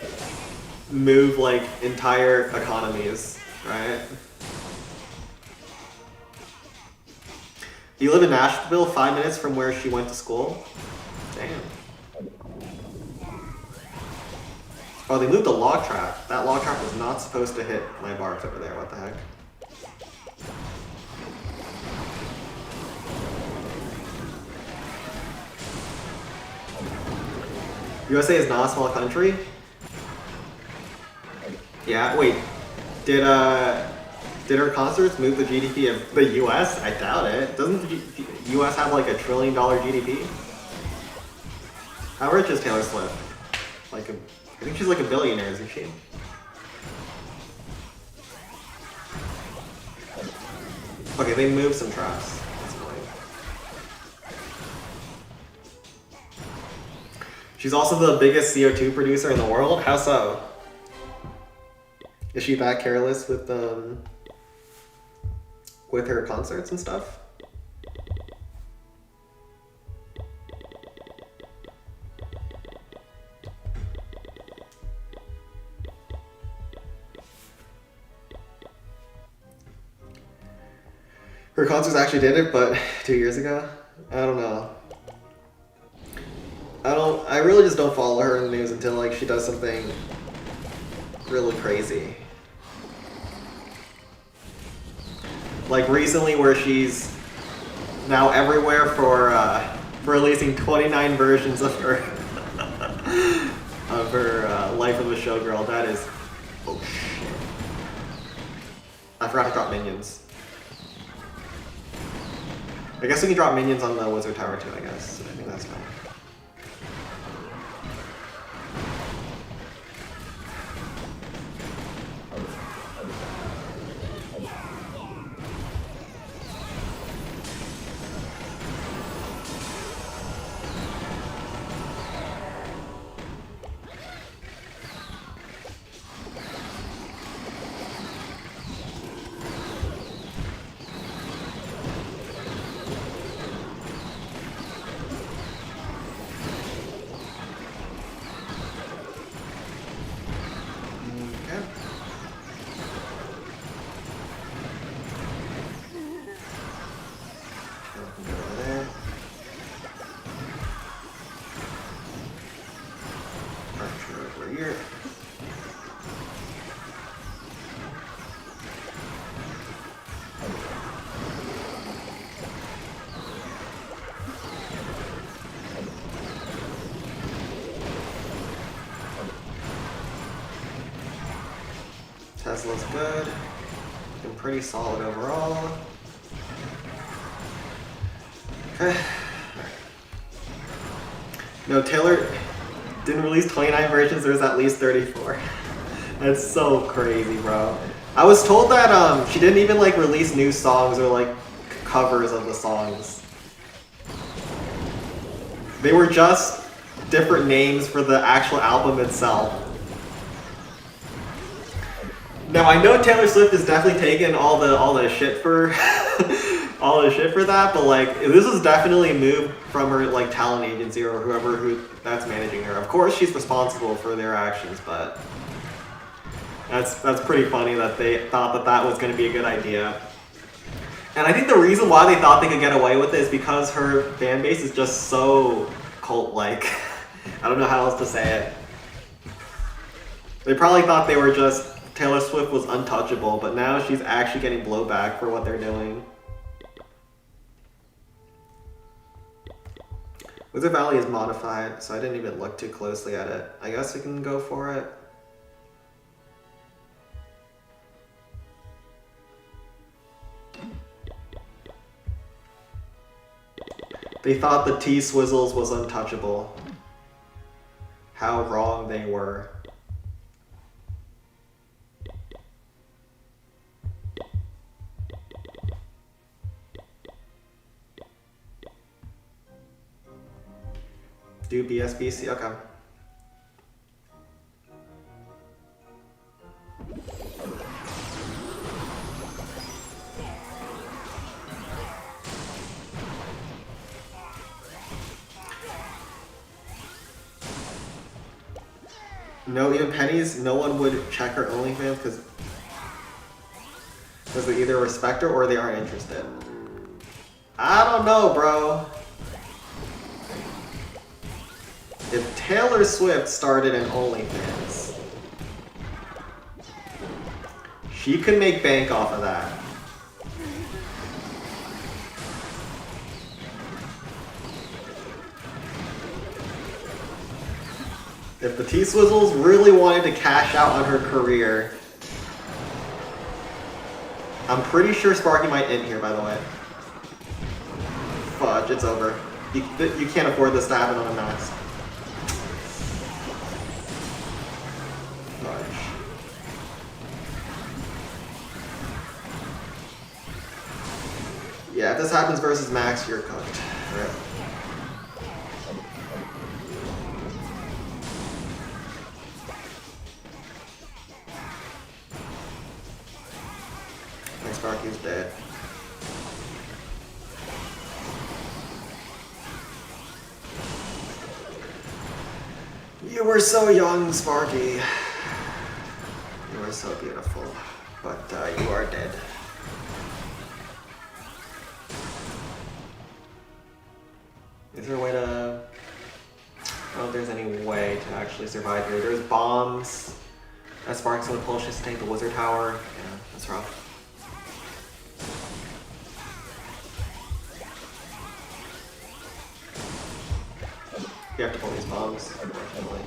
like entire economies, right? You live in Nashville, 5 minutes from where she went to school? Damn. Oh, they moved the log trap. That log trap was not supposed to hit my barks over there. What the heck? USA is not a small country? Yeah, wait. Did her concerts move the GDP of the US? I doubt it. Doesn't the US have like $1 trillion GDP? How rich is Taylor Swift? Like I think she's like a billionaire, isn't she? Okay, they moved some traps. That's annoying. She's also the biggest CO2 producer in the world? How so? Is she that careless with her concerts and stuff? Her concerts actually did it, but 2 years ago? I don't know. I really just don't follow her in the news until like she does something really crazy. Like recently where she's now everywhere for releasing 29 versions of her Life of a Showgirl. That is, oh shit. I forgot to drop minions. I guess we can drop minions on the Wizard Tower too, I guess. I think that's fine. Tesla's good. Been pretty solid overall. Okay. No, Taylor didn't release 29 versions, there's at least 34. That's so crazy, bro. I was told that she didn't even like release new songs or like covers of the songs. They were just different names for the actual album itself. Now I know Taylor Swift is definitely taking all the shit for all the shit for that, but like this is definitely a move from her like talent agency or who that's managing her. Of course she's responsible for their actions, but that's pretty funny that they thought that was going to be a good idea. And I think the reason why they thought they could get away with it is because her fan base is just so cult-like. I don't know how else to say it. They probably thought they were just Taylor Swift was untouchable, but now she's actually getting blowback for what they're doing. Wizard Valley is modified, so I didn't even look too closely at it. I guess we can go for it. They thought the T-Swizzles was untouchable. How wrong they were. Do BSBC? Okay. No, even pennies, no one would check her OnlyFans because they either respect her or they aren't interested. I don't know, bro. If Taylor Swift started an OnlyFans, she could make bank off of that. If the T-Swizzles really wanted to cash out on her career, I'm pretty sure Sparky might end here, by the way. Fudge, it's over. You can't afford this to happen on a max. Fudge. Yeah, if this happens versus Max, you're cooked. Right? Sparky's dead. You were so young, Sparky. You were so beautiful, but you are dead. Is there a way to... I don't know if there's any way to actually survive here. There's bombs. That Sparky's gonna pull shit to take the wizard tower. Yeah, that's rough. You have to pull these bombs, unfortunately.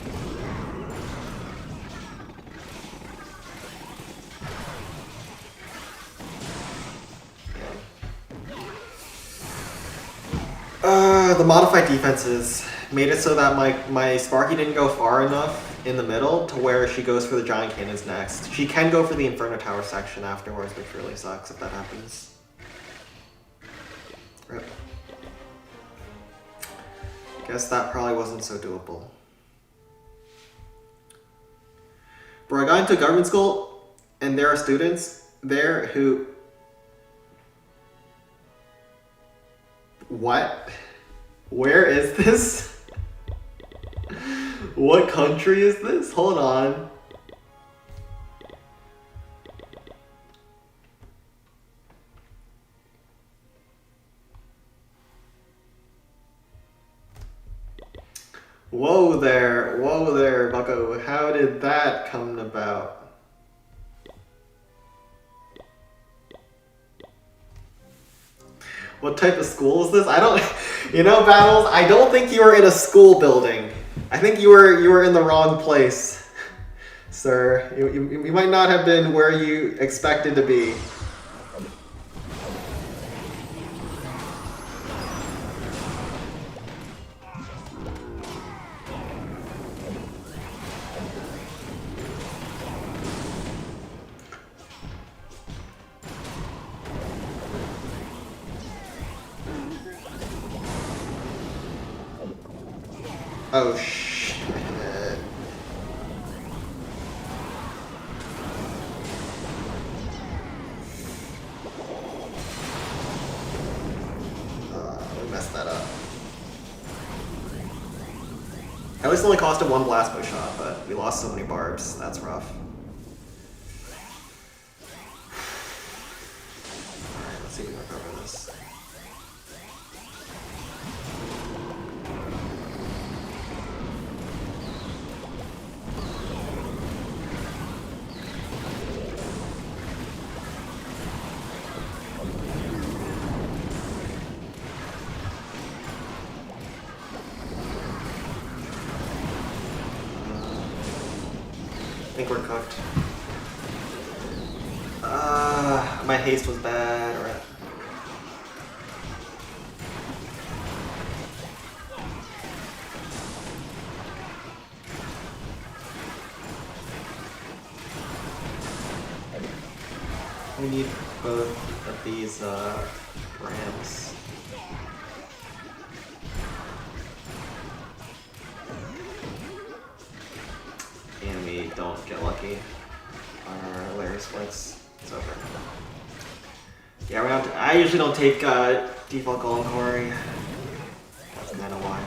The modified defenses made it so that my Sparky didn't go far enough in the middle to where she goes for the giant cannons next. She can go for the Inferno Tower section afterwards, which really sucks if that happens. Rip. Guess that probably wasn't so doable. Bro, I got into government school, and there are students there who... What? Where is this? What country is this? Hold on. Whoa there, bucko. How did that come about? What type of school is this? I don't, you know, Battles, I don't think you were in a school building. I think you were in the wrong place, sir. You might not have been where you expected to be. Oh shit. We messed that up. At least it only costed one blast bow shot, but we lost so many barbs. That's rough. Alright, let's see if we can recover this. I think we're cooked. My haste was bad. All right. We need both of these rams. And we don't get lucky on our layer splits. It's over. Yeah, we don't. I usually don't take default golem quarry. That's kind of why.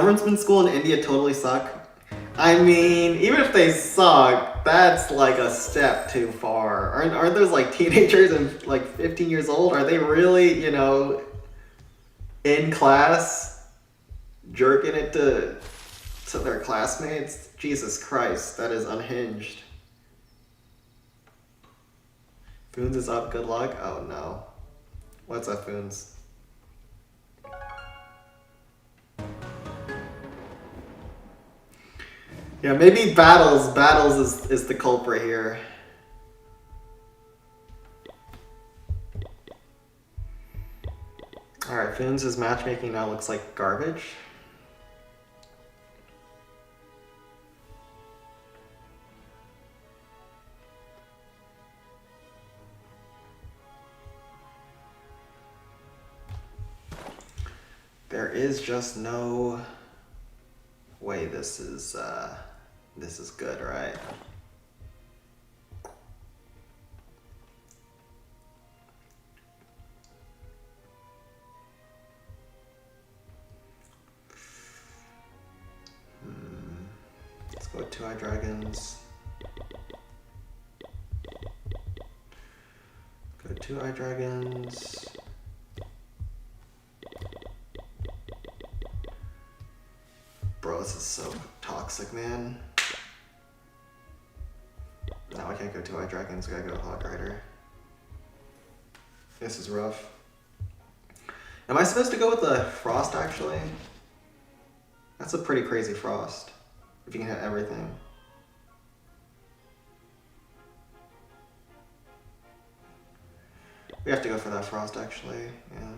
Government school in India totally suck. I mean, even if they suck, that's like a step too far. Aren't those like teenagers and like 15 years old? Are they really, in class jerking it to their classmates? Jesus Christ, that is unhinged. Foons is up, good luck? Oh no. What's up, Foons? Yeah, maybe Battles is the culprit here. Alright, Foons' matchmaking now looks like garbage. There is just no way this is good, right? Let's go with 2-Eye Dragons. Go 2-Eye Dragons. Bro, this is so toxic, man. No, I can't go 2-Eye Dragons, I gotta go Hog Rider. This is rough. Am I supposed to go with the Frost, actually? That's a pretty crazy Frost, if you can hit everything. We have to go for that Frost, actually, yeah.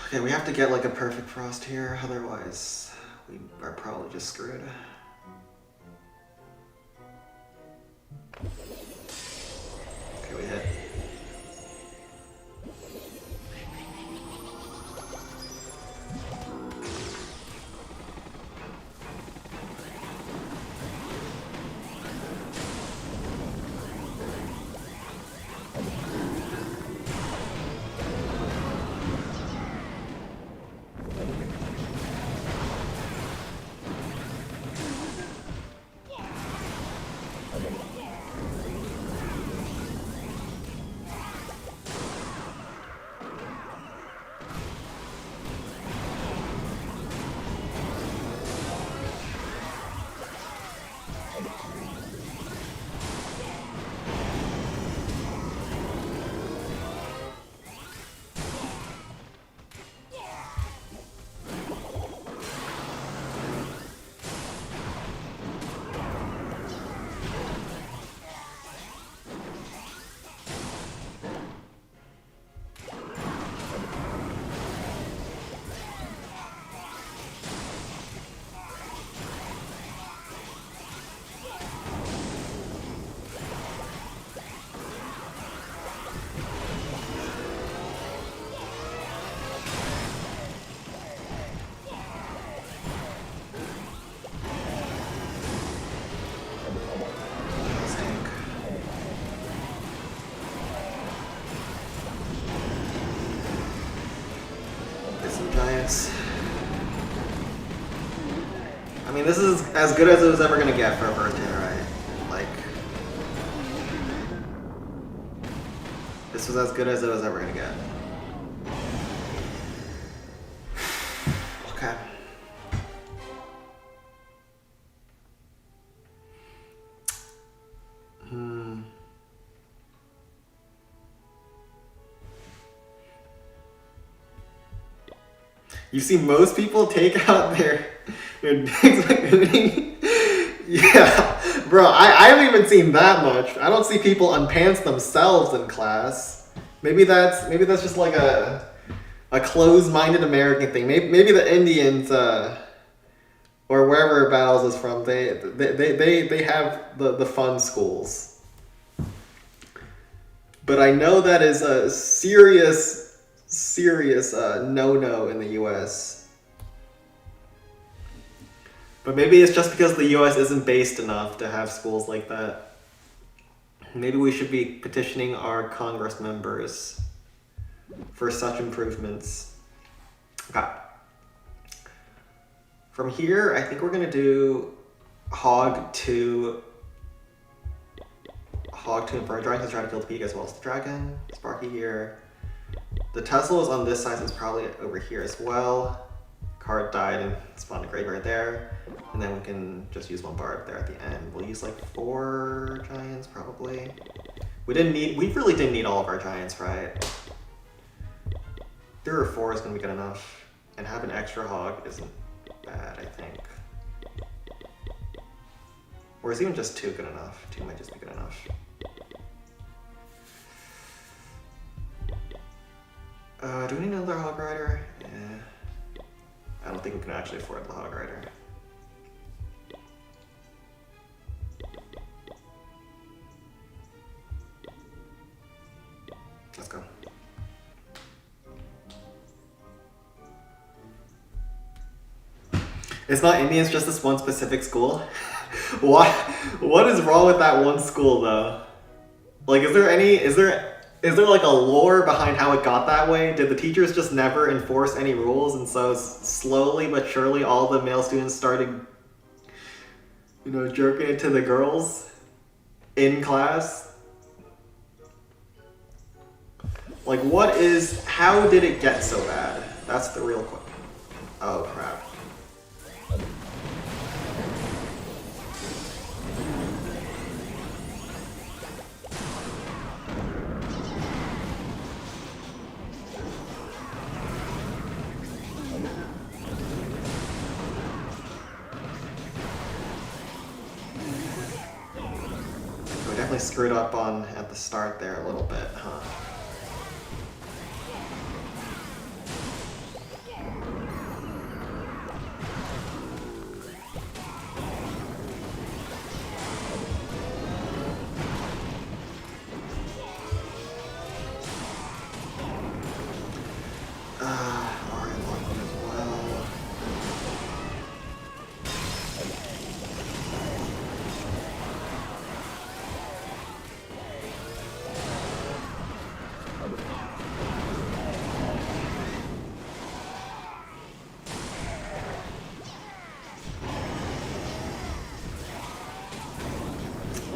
Okay, we have to get like a perfect Frost here, otherwise we are probably just screwed. Okay, we hit. I mean, this is as good as it was ever gonna get for a first hit, right? Like, this was as good as it was ever gonna get. Okay. You see most people take out their dicks like Uni. Yeah, bro, I haven't even seen that much. I don't see people unpants themselves in class. Maybe that's just like a closed-minded American thing. Maybe the Indians or wherever Battles is from, they have the fun schools. But I know that is a serious serious no-no in the US. But maybe it's just because the US isn't based enough to have schools like that. Maybe we should be petitioning our Congress members for such improvements. Okay. From here, I think we're gonna do Hog to Inferno Dragon to try to kill the peak as well as the dragon. Sparky here. The Tesla is on this side, so it's probably over here as well. Card died and spawned a graveyard there. And then we can just use one bard there at the end. We'll use like 4 giants probably. We really didn't need all of our giants, right? 3 or 4 is gonna be good enough. And having extra hog isn't bad, I think. Or is even just 2 good enough? 2 might just be good enough. Do we need another hog rider? Yeah. I don't think we can actually afford the hog rider. Let's go. It's not Indians, just this one specific school. What is wrong with that one school though? Like, is there like a lore behind how it got that way? Did the teachers just never enforce any rules, and so slowly but surely all the male students started, you know, jerking it to the girls in class? Like, how did it get so bad? That's the real question. Oh crap. Definitely screwed up at the start there a little bit, huh?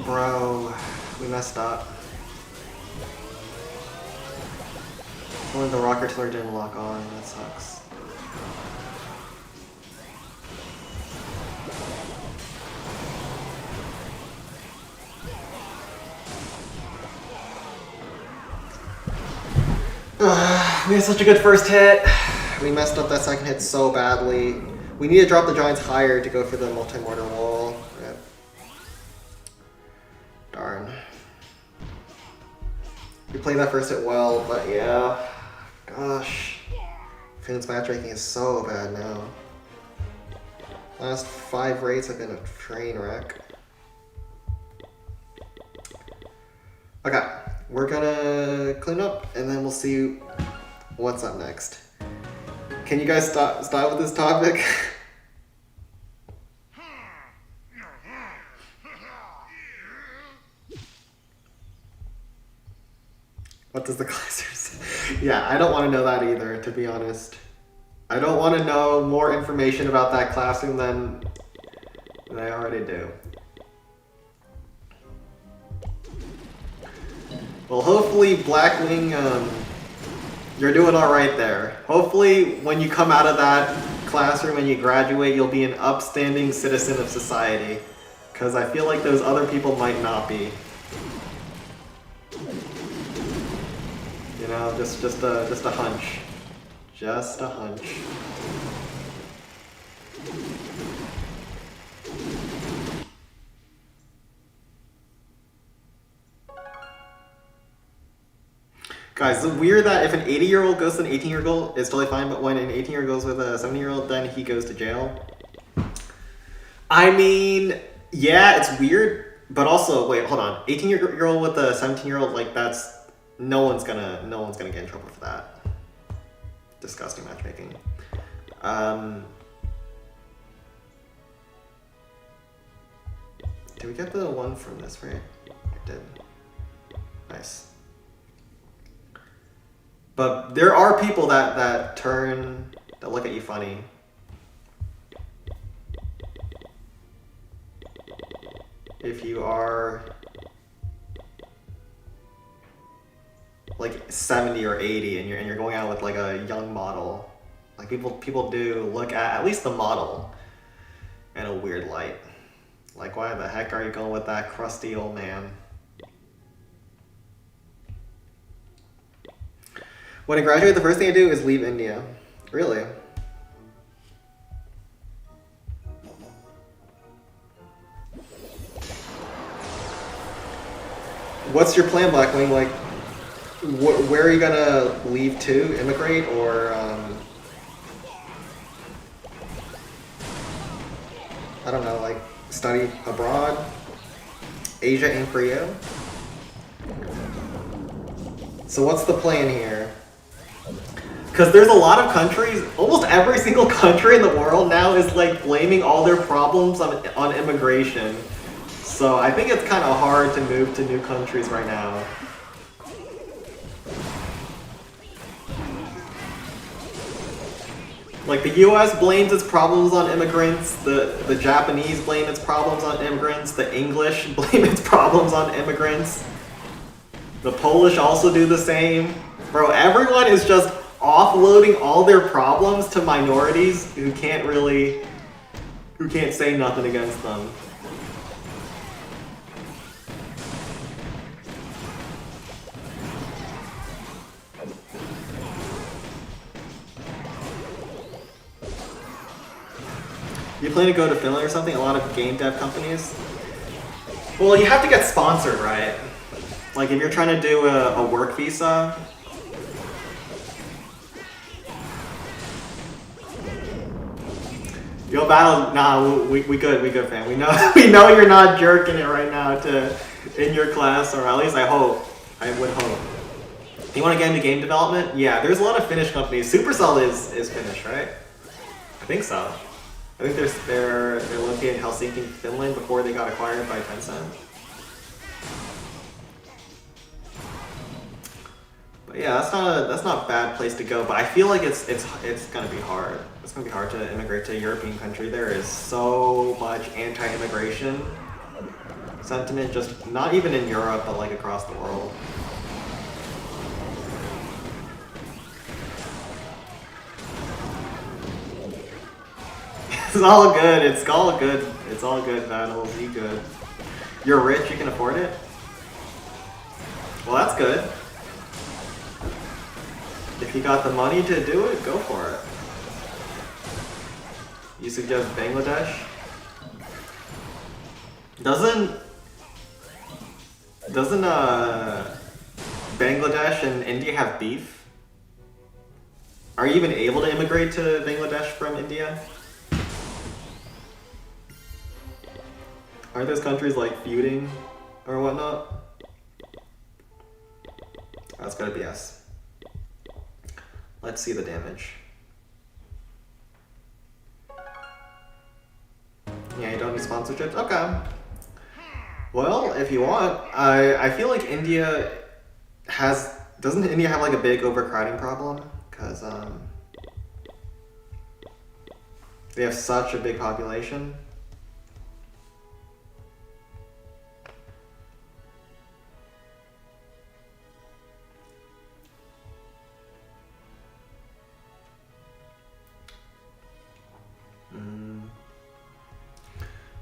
Bro, we messed up. Only the rock artillery didn't lock on, that sucks. We had such a good first hit. We messed up that second hit so badly. We need to drop the giants higher to go for the multi-mortar wall. Rip. Darn. We played that first hit well, but yeah. Gosh. Finn's matchmaking is so bad now. Last 5 raids have been a train wreck. Okay, we're gonna clean up and then we'll see what's up next. Can you guys stop with this topic? What does the classroom say? Yeah, I don't want to know that either, to be honest. I don't want to know more information about that classroom than I already do. Well, hopefully, Blackwing, you're doing all right there. Hopefully, when you come out of that classroom and you graduate, you'll be an upstanding citizen of society. Because I feel like those other people might not be. You know, just a hunch. Just a hunch. Guys, it's weird that if an 80-year-old goes to an 18-year-old, it's totally fine, but when an 18-year-old goes with a 70-year-old, then he goes to jail. I mean, yeah, it's weird, but also, wait, hold on. 18-year-old with a 17-year-old, like, that's, no one's gonna get in trouble for that. disgusting matchmaking. Did we get the one from this, right? I did. Nice. But there are people that look at you funny. If you are like 70 or 80 and you're going out with like a young model, like people do look at least the model in a weird light. Like, why the heck are you going with that crusty old man? When I graduate, the first thing I do is leave India. Really? What's your plan, Blackwing? Like, where are you gonna leave to? Immigrate or I don't know, like study abroad? Asia ain't for you. So what's the plan here? Because there's a lot of countries, almost every single country in the world now is like blaming all their problems on immigration. So I think it's kind of hard to move to new countries right now. Like the US blames its problems on immigrants, the Japanese blame its problems on immigrants, the English blame its problems on immigrants. The Polish also do the same. Bro, everyone is just offloading all their problems to minorities who can't say nothing against them. You plan to go to Finland or something? A lot of game dev companies? Well, you have to get sponsored, right? Like if you're trying to do a work visa. Yo, Battle, nah, we good, fam. We know you're not jerking it right now in your class, or at least I would hope. You want to get into game development? Yeah, there's a lot of Finnish companies. Supercell is Finnish, right? I think so. I think they're located in Helsinki, Finland, before they got acquired by Tencent. But yeah, that's not a bad place to go. But I feel like it's gonna be hard. It's gonna be hard to immigrate to a European country. There is so much anti-immigration sentiment, just not even in Europe, but like across the world. It's all good. It's all good. It's all good, Battles. You good. You're rich. You can afford it? Well, that's good. If you got the money to do it, go for it. You suggest Bangladesh? Doesn't Bangladesh and India have beef? Are you even able to immigrate to Bangladesh from India? Aren't those countries like feuding or whatnot? That's gotta be yes. Let's see the damage. Yeah, you don't need sponsorships? Okay. Well, if you want, I feel like India doesn't India have like a big overcrowding problem? Because they have such a big population.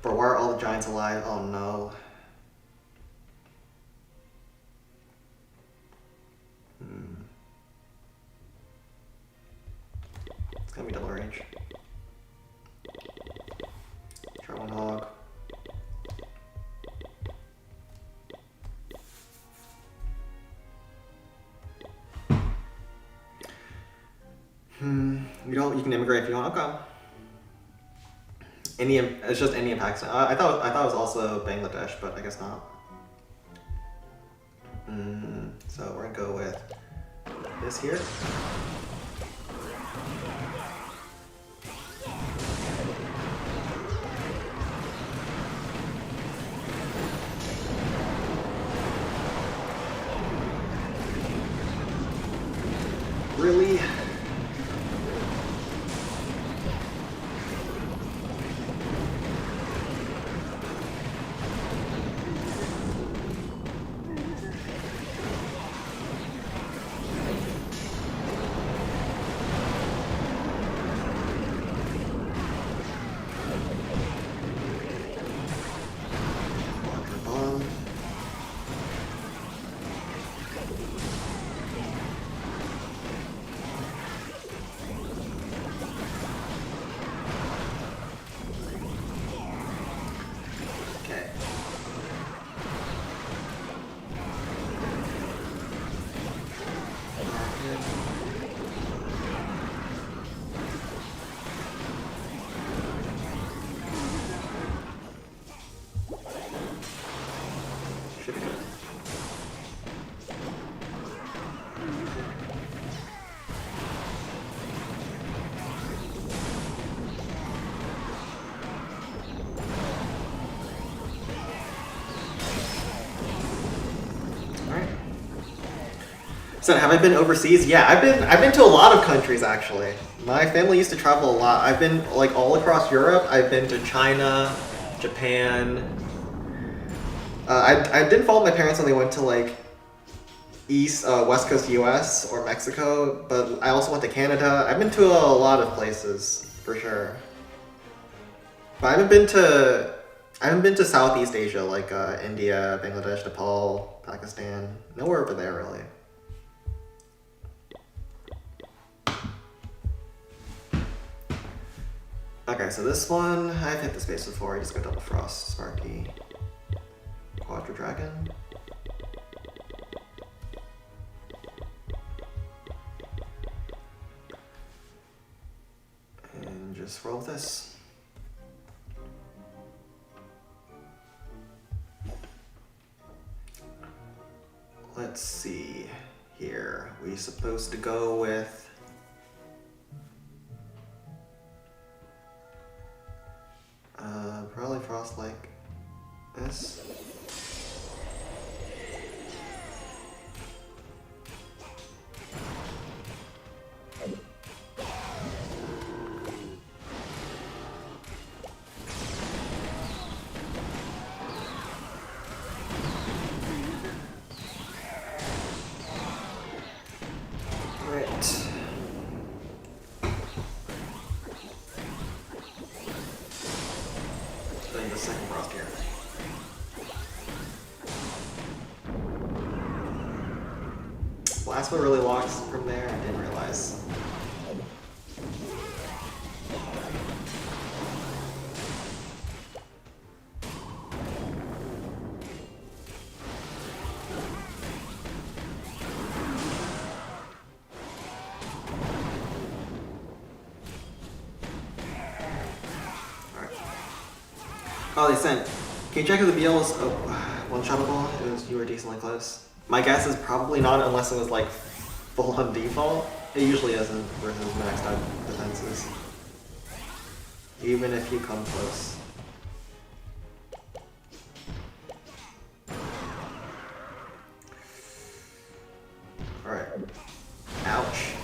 Bro, why are all the giants alive? Oh no. It's gonna be double range. Try one hog. You can immigrate if you want. Okay. India, it's just India and Pakistan. I thought it was also Bangladesh, but I guess not. So we're gonna go with this here. So have I been overseas? Yeah, I've been to a lot of countries actually. My family used to travel a lot. I've been like all across Europe. I've been to China, Japan. I didn't follow my parents when they went to like West Coast US or Mexico, but I also went to Canada. I've been to a lot of places for sure. But I haven't been to Southeast Asia like India, Bangladesh, Nepal, Pakistan. Nowhere over there really. Okay, so this one, I've hit the space before. I just got Double Frost, Sparky, Quadra Dragon. And just roll this. Let's see here. We're supposed to go with probably Frost like this. Last one really locks from there, I didn't realize. Alright. Oh, they sent. Can you check if the BL is one-shottable? You were decently close. My guess is probably not unless it was like full on default. It usually isn't versus maxed out defenses. Even if you come close. Alright. Ouch.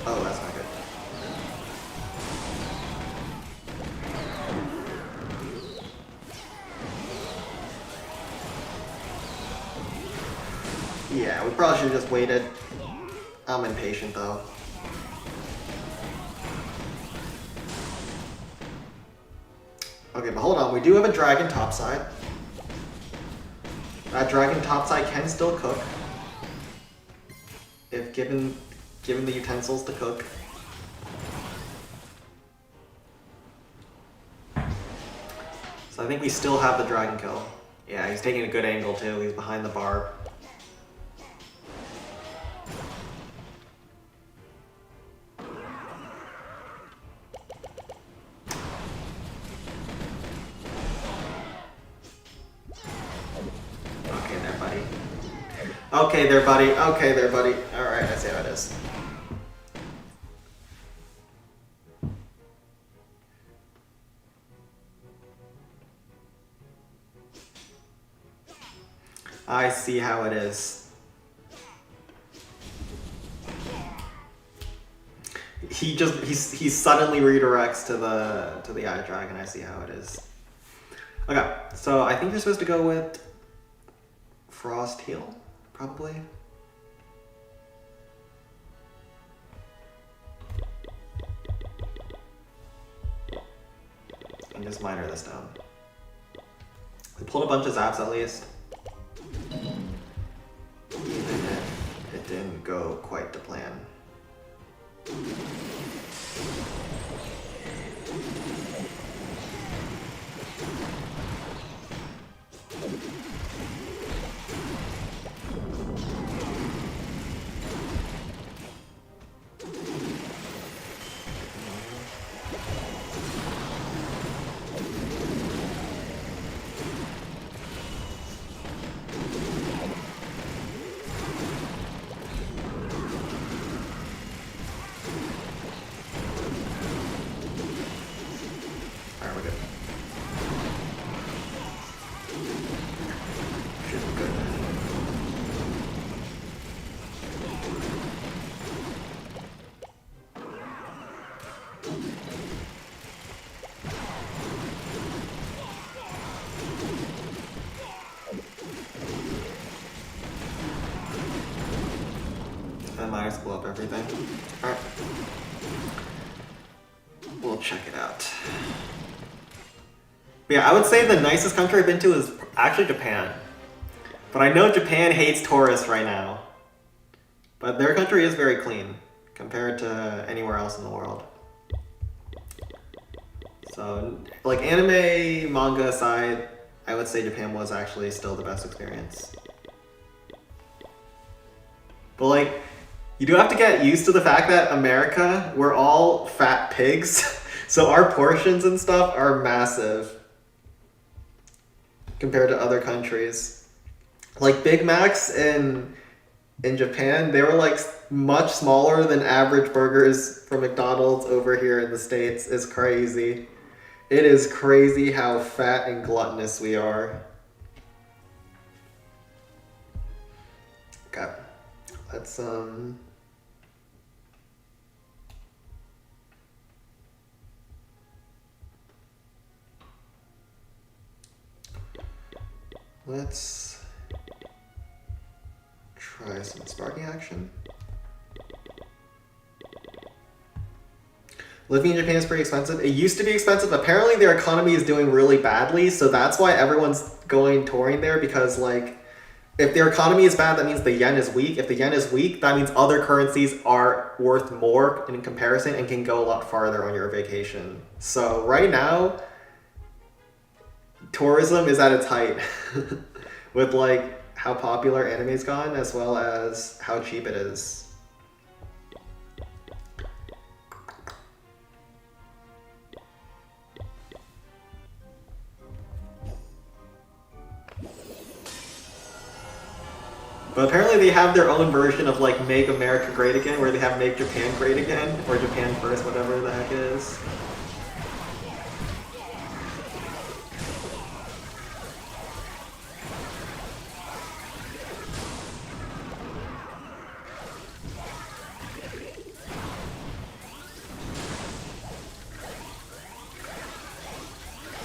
Oh, that's not good. Yeah, we probably should have just waited. I'm impatient though. Okay, but hold on, we do have a dragon topside. That dragon topside can still cook. If given the utensils to cook. So I think we still have the dragon kill. Yeah, he's taking a good angle too, he's behind the bar. Okay there, buddy. Okay there, buddy. Alright, I see how it is. I see how it is. He suddenly redirects to the eye dragon. I see how it is. Okay, so I think you're supposed to go with Frost Heal. Probably. And just minor this down. We pulled a bunch of zaps at least. Even if it didn't go quite to plan. I just blew up everything. Alright. We'll check it out. But yeah, I would say the nicest country I've been to is actually Japan. But I know Japan hates tourists right now. But their country is very clean compared to anywhere else in the world. So, like anime, manga aside, I would say Japan was actually still the best experience. But like, you do have to get used to the fact that America, we're all fat pigs. So our portions and stuff are massive compared to other countries. Like Big Macs in Japan, they were like much smaller than average burgers from McDonald's over here in the States. It's crazy. It is crazy how fat and gluttonous we are. Okay. Let's try some sparking action. Living in Japan is pretty expensive. It used to be expensive. Apparently their economy is doing really badly, so that's why everyone's going touring there, because like if their economy is bad, that means the yen is weak. If the yen is weak, that means other currencies are worth more in comparison and can go a lot farther on your vacation. So right now, tourism is at its height with like how popular anime's gone as well as how cheap it is. But apparently they have their own version of like Make America Great Again, where they have Make Japan Great Again, or Japan First, whatever the heck it is.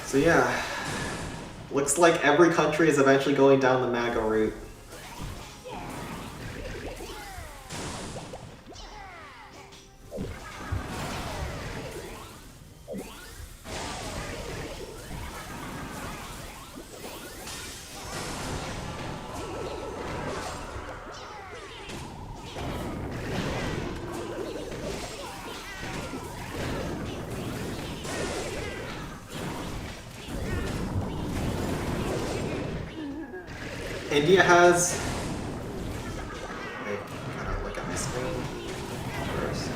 So yeah, looks like every country is eventually going down the MAGA route. India has... Wait, I gotta look at my screen first.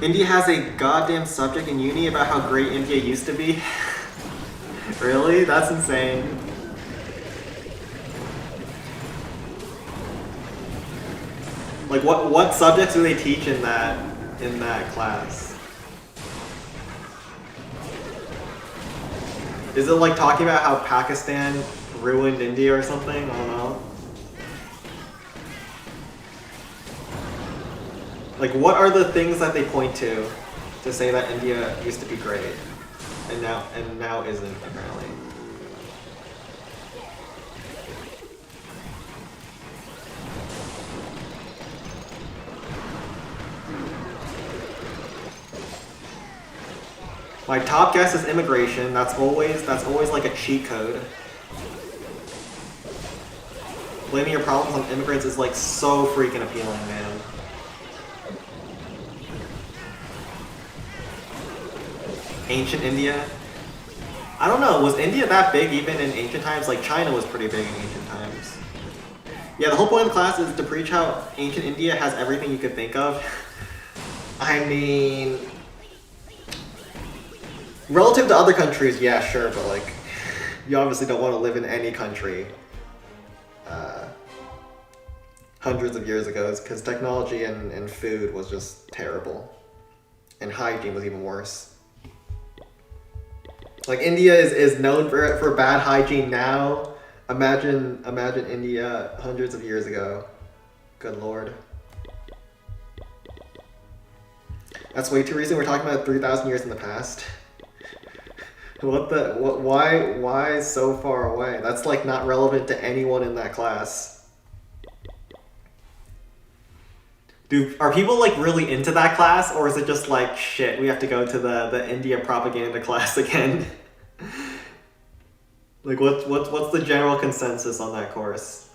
India has a goddamn subject in uni about how great India used to be. Really? That's insane. Like what subjects do they teach in that class? Is it like talking about how Pakistan ruined India or something? I don't know. Like what are the things that they point to say that India used to be great and now isn't, apparently? My top guess is immigration. That's always like a cheat code. Blaming your problems on immigrants is like so freaking appealing, man. Ancient India. I don't know, was India that big even in ancient times? Like China was pretty big in ancient times. Yeah, the whole point of the class is to preach how ancient India has everything you could think of. I mean, relative to other countries, yeah, sure, but like, you obviously don't want to live in any country hundreds of years ago, because technology and food was just terrible. And hygiene was even worse. Like, India is known for bad hygiene now. Imagine India hundreds of years ago. Good lord. That's way too recent. We're talking about 3,000 years in the past. Why so far away? That's like not relevant to anyone in that class. Are people like really into that class, or is it just like shit? We have to go to the India propaganda class again. Like what's the general consensus on that course?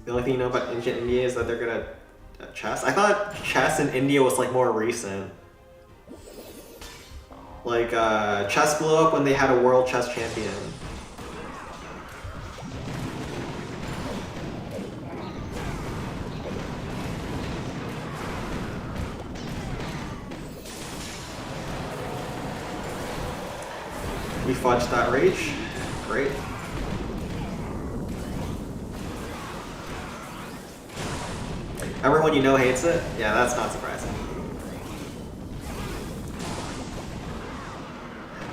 The only thing you know about ancient India is that they're good at chess. I thought chess in India was like more recent. Like chess blew up when they had a world chess champion. We fudged that reach. Great. Everyone you know hates it? Yeah, that's not surprising.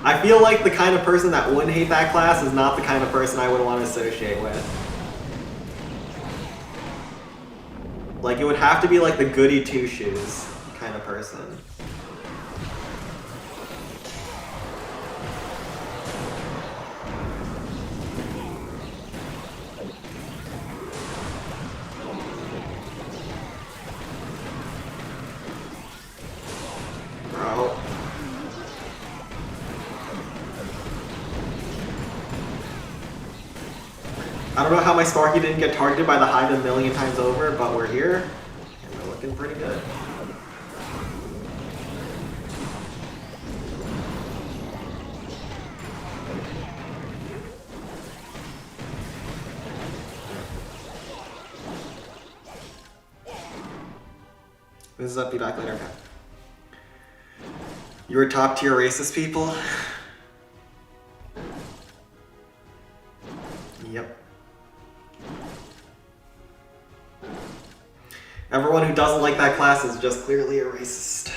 I feel like the kind of person that wouldn't hate that class is not the kind of person I would want to associate with. Like, it would have to be like the goody two-shoes kind of person. Bro. I don't know how my Sparky didn't get targeted by the Hive a million times over, but we're here, and we're looking pretty good. This is up, be back later, okay. You were top tier racist people? Yep. Everyone who doesn't like that class is just clearly a racist.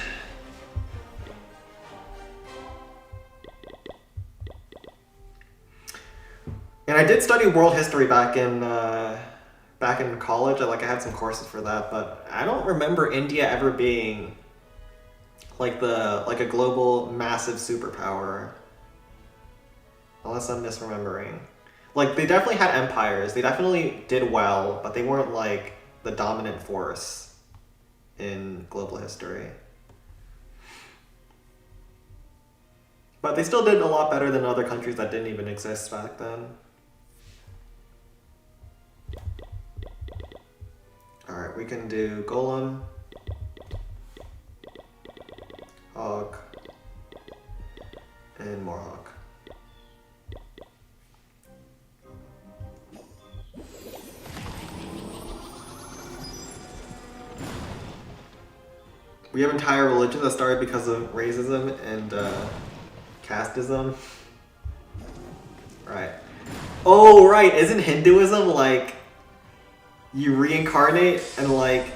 And I did study world history back in college. I had some courses for that, but I don't remember India ever being like a global massive superpower. Unless I'm misremembering. Like, they definitely had empires. They definitely did well, but they weren't like the dominant force in global history. But they still did a lot better than other countries that didn't even exist back then. Alright, we can do Golem, Hog, and more Hog. We have entire religions that started because of racism and casteism. Right. Oh, right. Isn't Hinduism like you reincarnate and like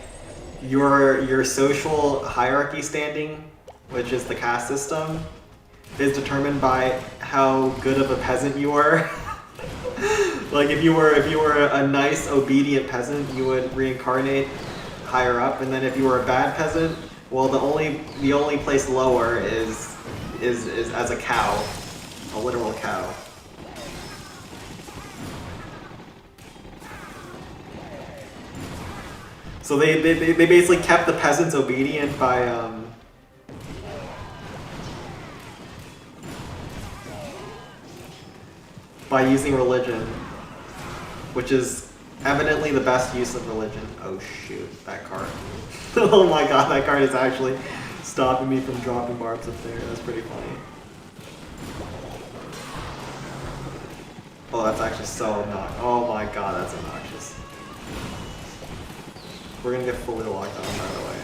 your social hierarchy standing, which is the caste system, is determined by how good of a peasant you were? Like if you were a nice obedient peasant, you would reincarnate higher up, and then if you were a bad peasant, well, the only place lower is as a cow, a literal cow. So they basically kept the peasants obedient by using religion, which is evidently the best use of religion. Oh shoot, that card. Oh my god, that card is actually stopping me from dropping barbs up there. That's pretty funny. Oh, that's actually so obnoxious. Oh my god, that's obnoxious. We're gonna get fully locked on, by the way.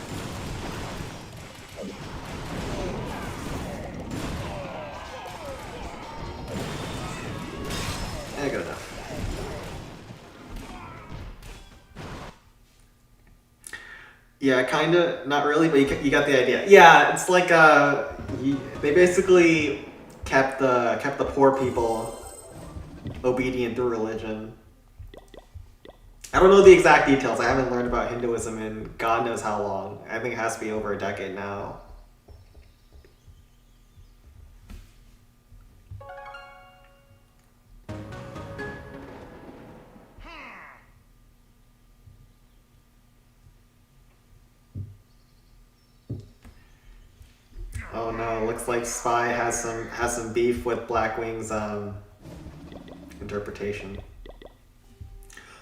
Yeah, good enough. Yeah, kinda, not really, but you got the idea. Yeah, it's like they basically kept the poor people obedient through religion. I don't know the exact details. I haven't learned about Hinduism in God knows how long. I think it has to be over a decade now. Oh no, looks like Spy has some beef with Blackwing's interpretation.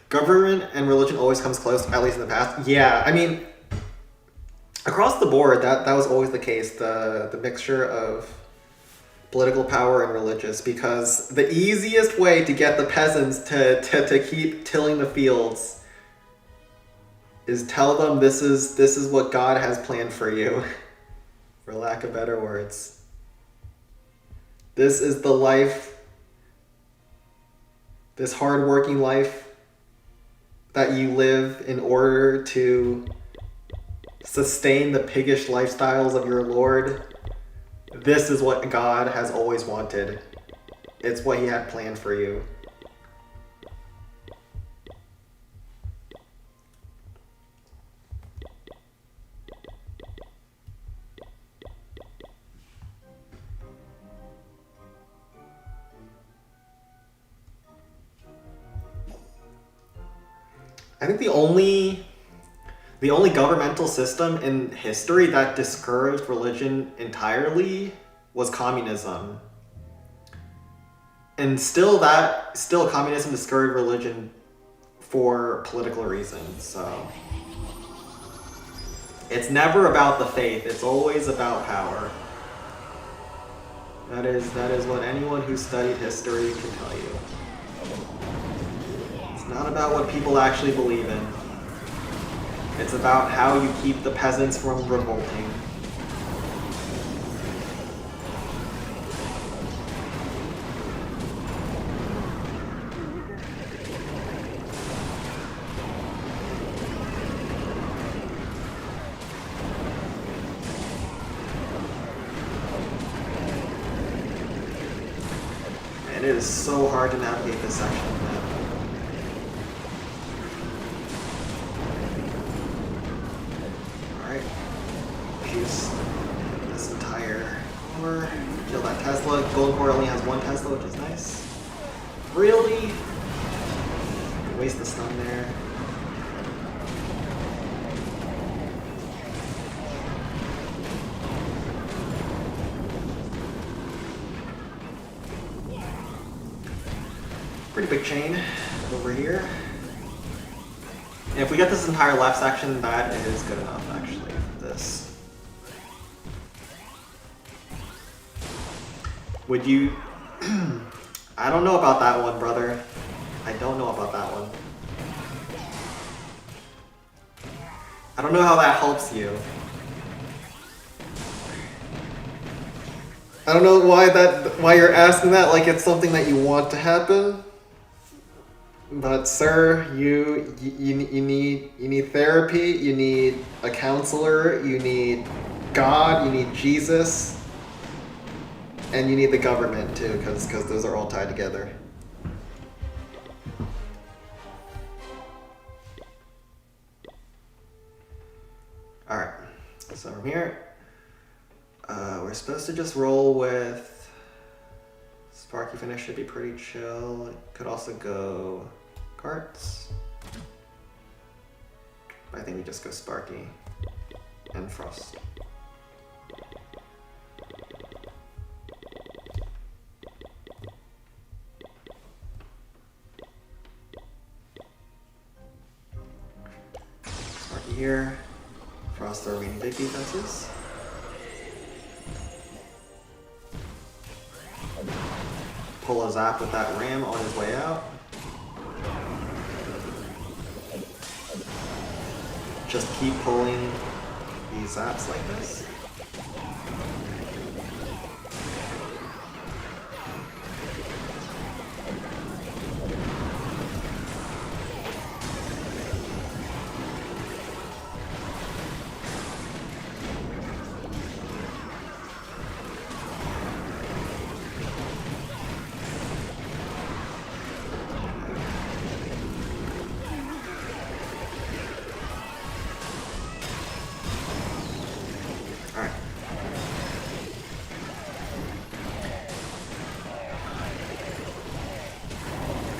Government and religion always comes close, at least in the past. Yeah, I mean, across the board, that was always the case. The mixture of political power and religious, because the easiest way to get the peasants to keep tilling the fields is tell them this is what God has planned for you, for lack of better words. This is the life, this hard-working life that you live in order to sustain the piggish lifestyles of your Lord. This is what God has always wanted. It's what he had planned for you. I think the only governmental system in history that discouraged religion entirely was communism. And still communism discouraged religion for political reasons, so. It's never about the faith, it's always about power. That is what anyone who studied history can tell you. It's not about what people actually believe in. It's about how you keep the peasants from revolting. And it is so hard to navigate this section of the map. Alright. Juice this entire core. Kill that Tesla. Golden Core only has one Tesla, which is nice. Really? Waste the stun there. Pretty big chain over here. And if we get this entire left section, that is good enough, actually, for this. Would you... I don't know about that one, brother. I don't know about that one. I don't know how that helps you. I don't know why you're asking that like it's something that you want to happen. But sir, you need therapy, you need a counselor, you need God, you need Jesus, and you need the government too, because those are all tied together. Alright, so from here, we're supposed to just roll with Sparky Finish, should be pretty chill. It could also go carts. I think we just go Sparky and Frost. Sparky here. Frost the remaining big defenses. Pull a zap with that ram on his way out. Just keep pulling these zaps like this.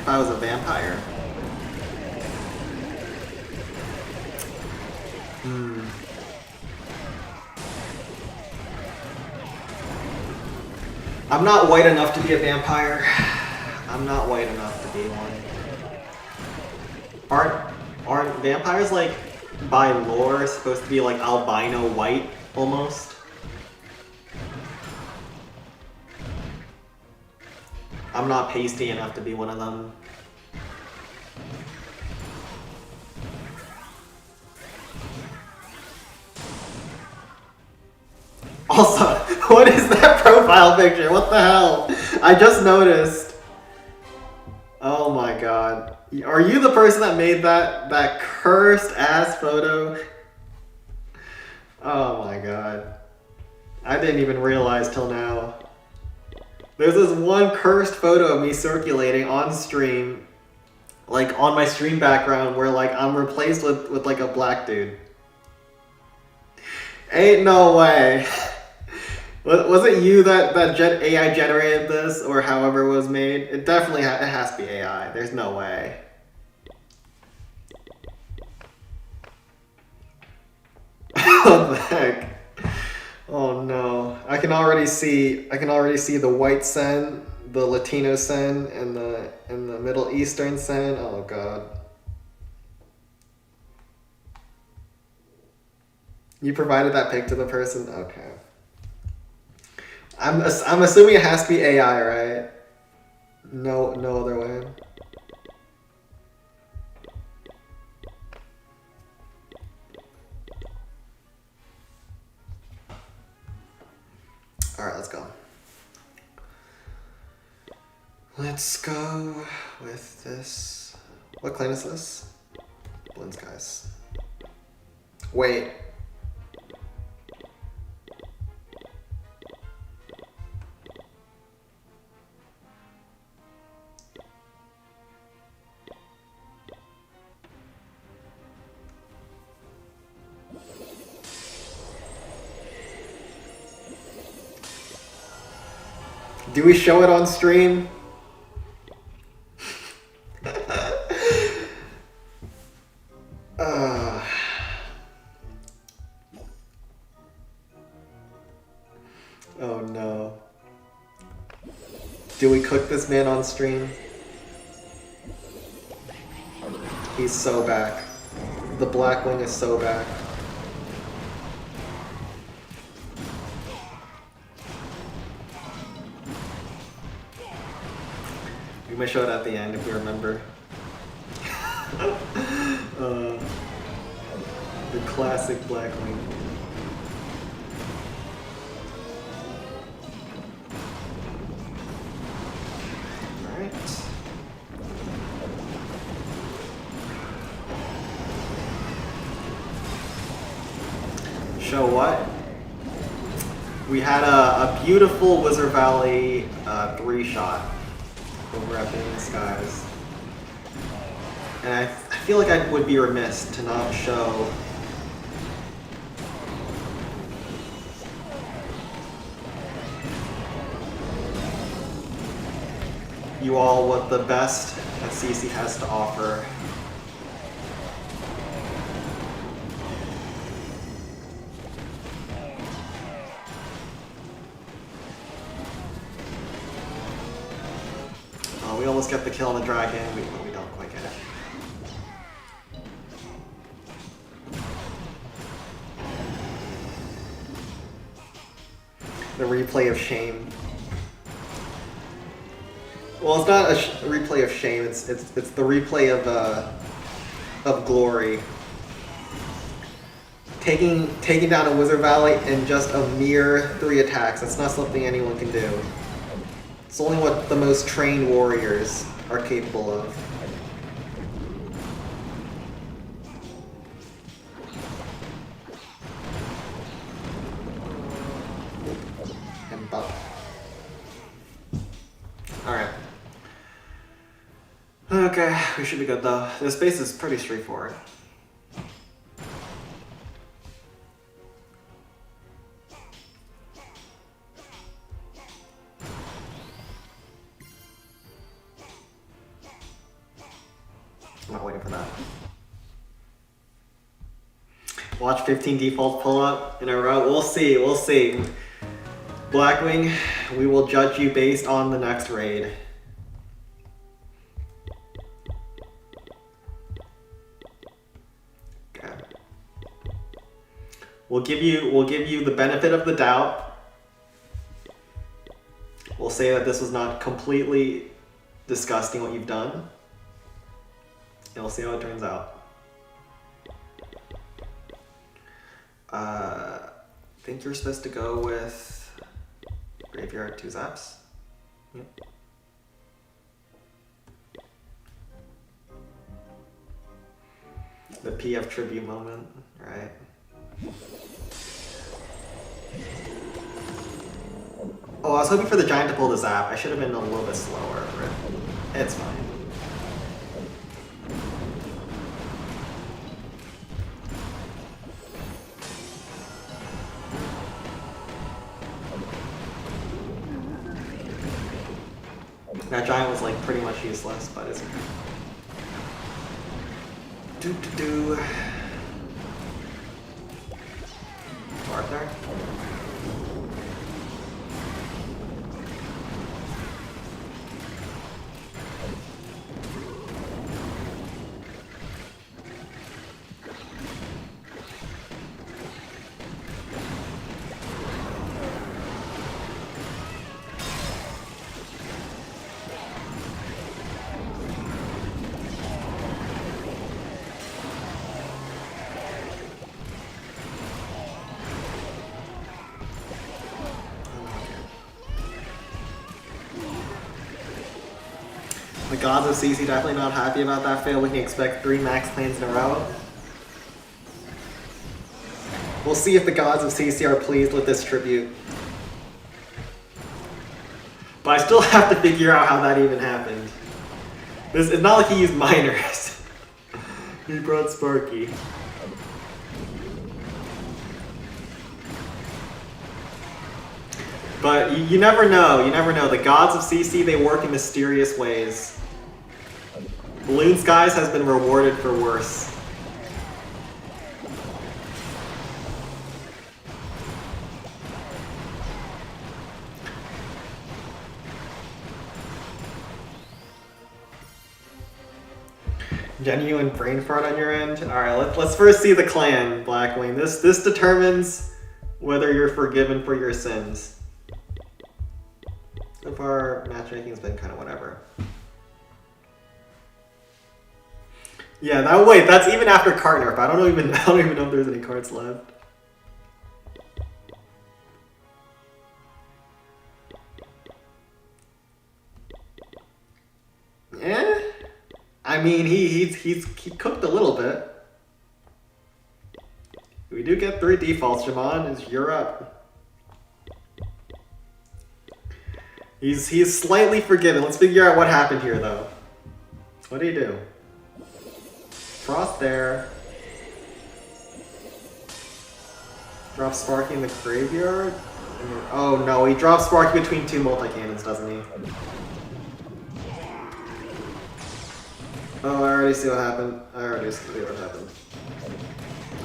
If I was a vampire. I'm not white enough to be a vampire. I'm not white enough to be one. Aren't vampires, like, by lore, supposed to be like albino white almost? I'm not pasty enough to be one of them. Also, what is that profile picture? What the hell? I just noticed. Oh my god. Are you the person that made that cursed ass photo? Oh my god. I didn't even realize till now. There's this one cursed photo of me circulating on stream, like on my stream background, where like I'm replaced with like a black dude. Ain't no way. Was it you that AI generated this, or however it was made? It definitely it has to be AI. There's no way. What the heck? Oh no! I can already see the white sen, the Latino sen, and the Middle Eastern sen. Oh god! You provided that pic to the person. Okay. I'm assuming it has to be AI, right? No other way. All right, let's go. Let's go with this. What clan is this? Blend Skies. Wait. Do we show it on stream? Oh no. Do we cook this man on stream? He's so back. The Blackwing is so back. We might show it at the end if we remember. The classic Blackwing. Alright. Show what? We had a beautiful Wizard Valley 3-shot over at Blend Skies. And I feel like I would be remiss to not show you all what the best that CC has to offer. Oh, we almost get the kill on the dragon, but we don't quite get it. The replay of shame. Well, it's not a replay of shame. It's the replay of glory. Taking down a Wizard Valley in just a mere 3 attacks. That's not something anyone can do. It's only what the most trained warriors are capable of. And buff. Alright. Okay, we should be good though. This base is pretty straightforward. I'm not waiting for that. Watch 15 defaults pull up in a row. We'll see. Blackwing We will judge you based on the next raid. Okay. We'll give you the benefit of the doubt. We'll say that this was not completely disgusting what you've done. And we'll see how it turns out. I think you're supposed to go with Graveyard 2 Zaps. Yep. The PF tribute moment, right? Oh, I was hoping for the giant to pull the zap. I should have been a little bit slower. It's fine. That giant was like pretty much useless, but it's okay. Do. Arthur? The gods of CC definitely not happy about that fail. We can expect 3 max clans in a row. We'll see if the gods of CC are pleased with this tribute. But I still have to figure out how that even happened. It's not like he used miners. He brought Sparky. But you never know, The gods of CC, they work in mysterious ways. Balloon Skies has been rewarded for worse. Genuine brain fart on your end? Alright, let's first see the clan, Blackwing. This determines whether you're forgiven for your sins. So far, matchmaking's been kind of whatever. Yeah, that's even after card nerf. I don't even know if there's any cards left. Eh? I mean, he cooked a little bit. We do get 3 defaults, Jamon. You're up. He's slightly forgiven. Let's figure out what happened here, though. What did he do? Frost there. Drop Sparky in the graveyard? Oh no, he drops Sparky between 2 multi-cannons, doesn't he? Oh, I already see what happened.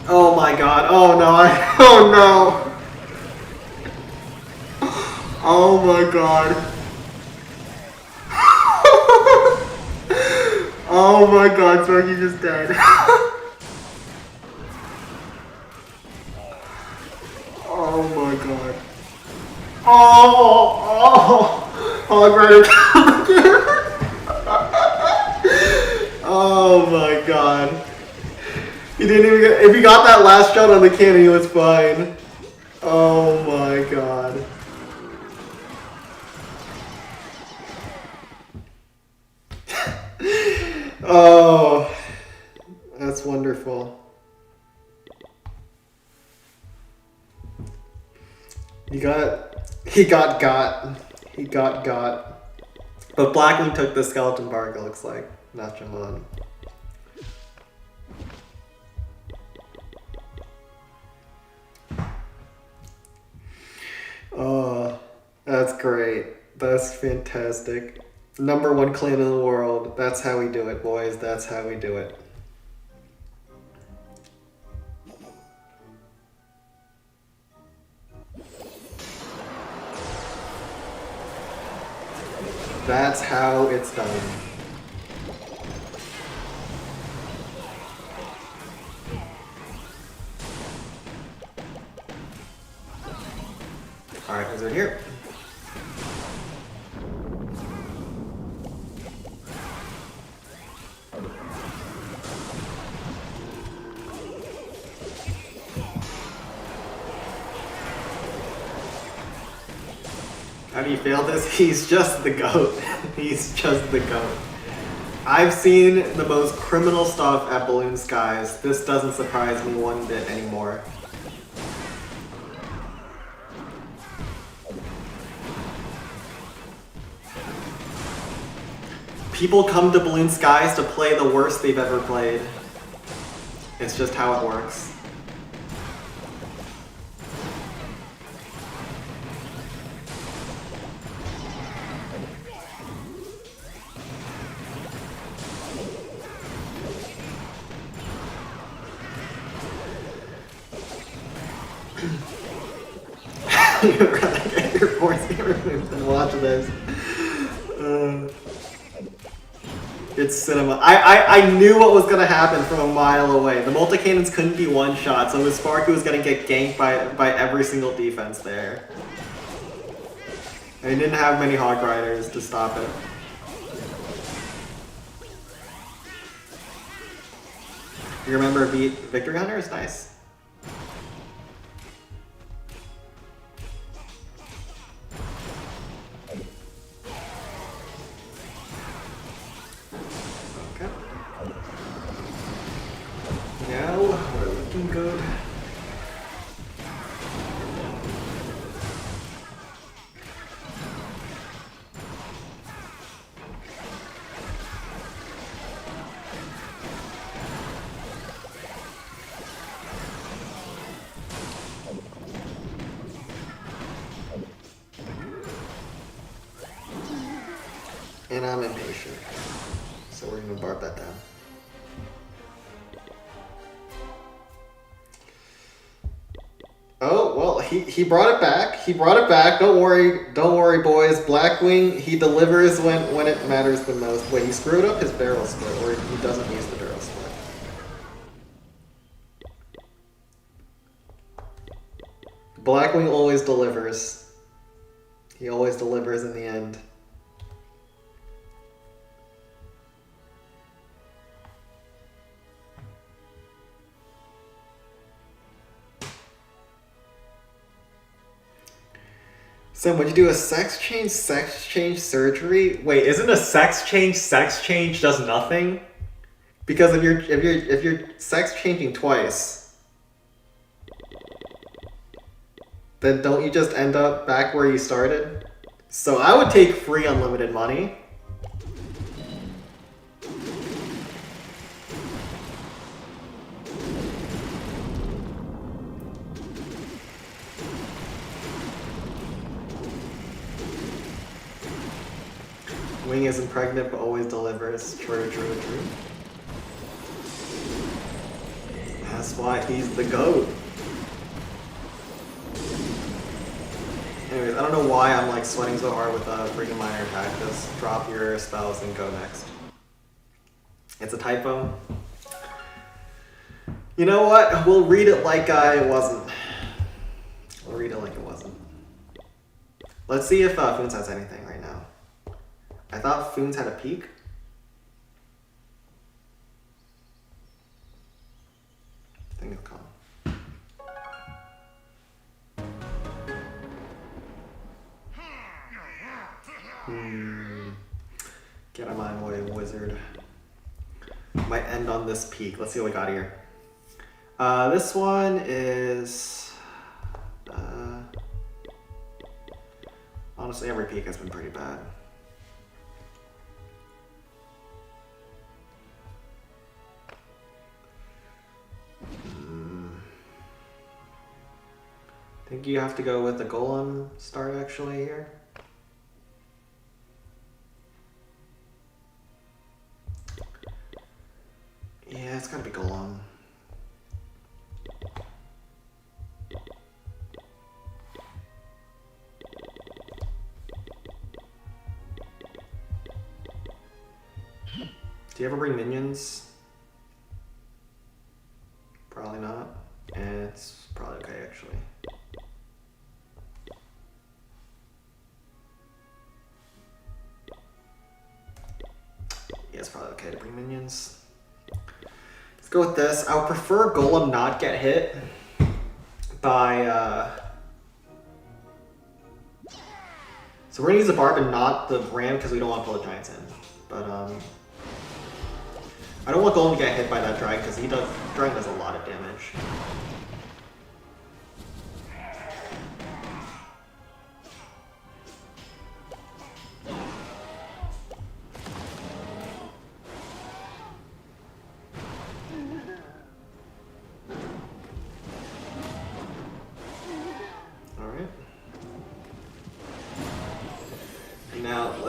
Oh my god, oh no, oh no! Oh my god. Oh my god, Sparky just dead. Oh my god. Oh, I'm ready. Oh my god. He didn't even get, if he got that last shot on the cannon, he was fine. Oh my god. Oh, that's wonderful. He got. But Blackwing took the skeleton bark, it looks like, not Jamon. Oh, that's great. That's fantastic. #1 clan in the world. That's how we do it, boys. That's how we do it. That's how it's done. Alright, wizard here. How do you fail this? He's just the GOAT. He's just the GOAT. I've seen the most criminal stuff at Balloon Skies. This doesn't surprise me one bit anymore. People come to Balloon Skies to play the worst they've ever played. It's just how it works. You'd rather get your force game removed than watch this. It's cinema. I knew what was gonna happen from a mile away. The multi-cannons couldn't be one shot, so his Sparky was gonna get ganked by every single defense there. And he didn't have many Hog Riders to stop it. You remember beat Victory Hunters? Nice. Okay. Now we're looking good. And I'm impatient, so we're gonna barb that down. Oh, well, he brought it back. He brought it back. Don't worry, boys. Blackwing, he delivers when it matters the most. Wait, he screwed up his barrel split, or he doesn't use the barrel split. Blackwing always delivers. He always delivers in the end. Sam, would you do a sex change surgery? Wait, isn't a sex change does nothing? Because if you're sex changing twice, then don't you just end up back where you started? So I would take free unlimited money. Wing isn't pregnant but always delivers. True. That's why he's the GOAT. Anyways, I don't know why I'm like sweating so hard with freaking minor attack. Just drop your spells and go next. It's a typo. You know what? We'll read it like it wasn't. We'll read it like it wasn't. Let's see if Foons has anything right now. I thought Foons had a peak. I think it's gone. Get out of my way, wizard. Might end on this peak. Let's see what we got here. This one is... honestly, every peak has been pretty bad. I think you have to go with the Golem start actually here. Yeah, it's gotta be Golem. Do you ever bring minions? Probably not. And it's probably okay, actually. Yeah, it's probably okay to bring minions. Let's go with this. I would prefer Golem not get hit by... So we're gonna use the Barb and not the Ram because we don't want to pull the Giants in. But I don't want Golem to get hit by that Dragon because Dragon does a lot of damage.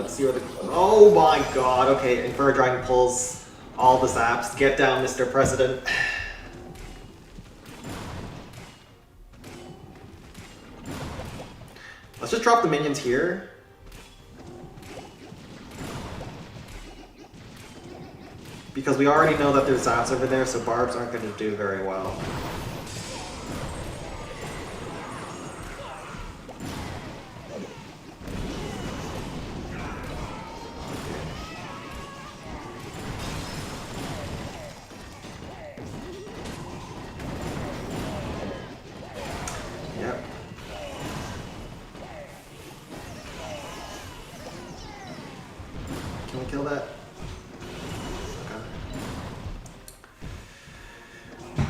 See where the... Oh my god, okay, Inferno Dragon pulls all the zaps. Get down, Mr. President. Let's just drop the minions here. Because we already know that there's zaps over there, so barbs aren't going to do very well.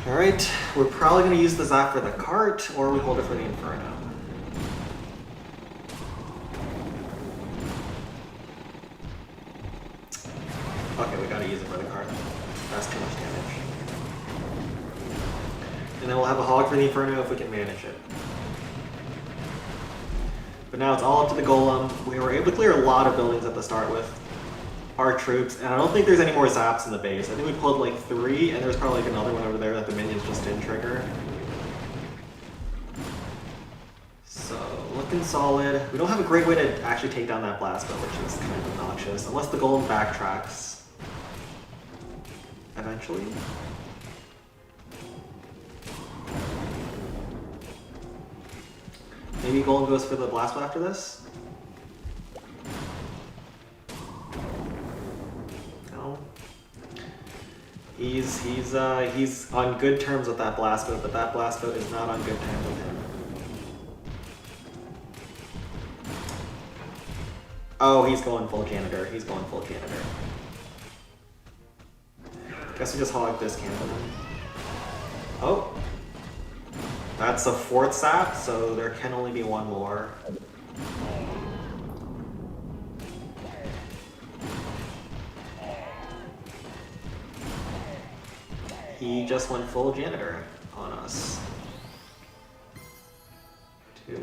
Alright, we're probably going to use the Zap for the cart, or we hold it for the Inferno. Okay, we gotta use it for the cart. That's too much damage. And then we'll have a Hog for the Inferno if we can manage it. But now it's all up to the Golem. We were able to clear a lot of buildings at the start with our troops, and I don't think there's any more zaps in the base. I think we pulled like 3, and there's probably like another one over there that the minions just didn't trigger. So, looking solid. We don't have a great way to actually take down that blast, which is kind of obnoxious, unless the Golem backtracks. Eventually. Maybe Golem goes for the blast after this? He's on good terms with that blast boat, but that blast boat is not on good terms with him. Oh, he's going full janitor. He's going full janitor. Guess we just hog this cannon. Oh. That's a 4th sap, so there can only be one more. He just went full janitor on us. 2,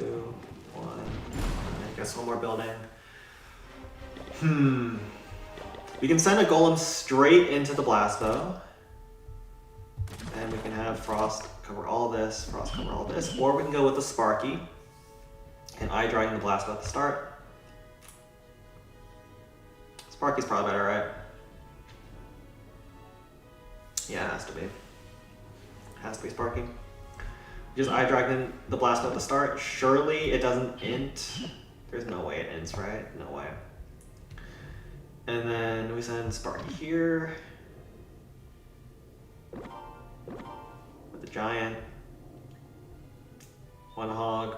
1. I guess one more building. We can send a Golem straight into the blast bow. And we can have Frost cover all this, Frost cover all this. Or we can go with the Sparky. And I dragging the blast bow at the start. Sparky's probably better, right? Yeah, it has to be. Has to be Sparky. Just eye dragon the blast at the start. Surely it doesn't int. There's no way it ints, right? No way. And then we send Sparky here. With the giant. 1 hog.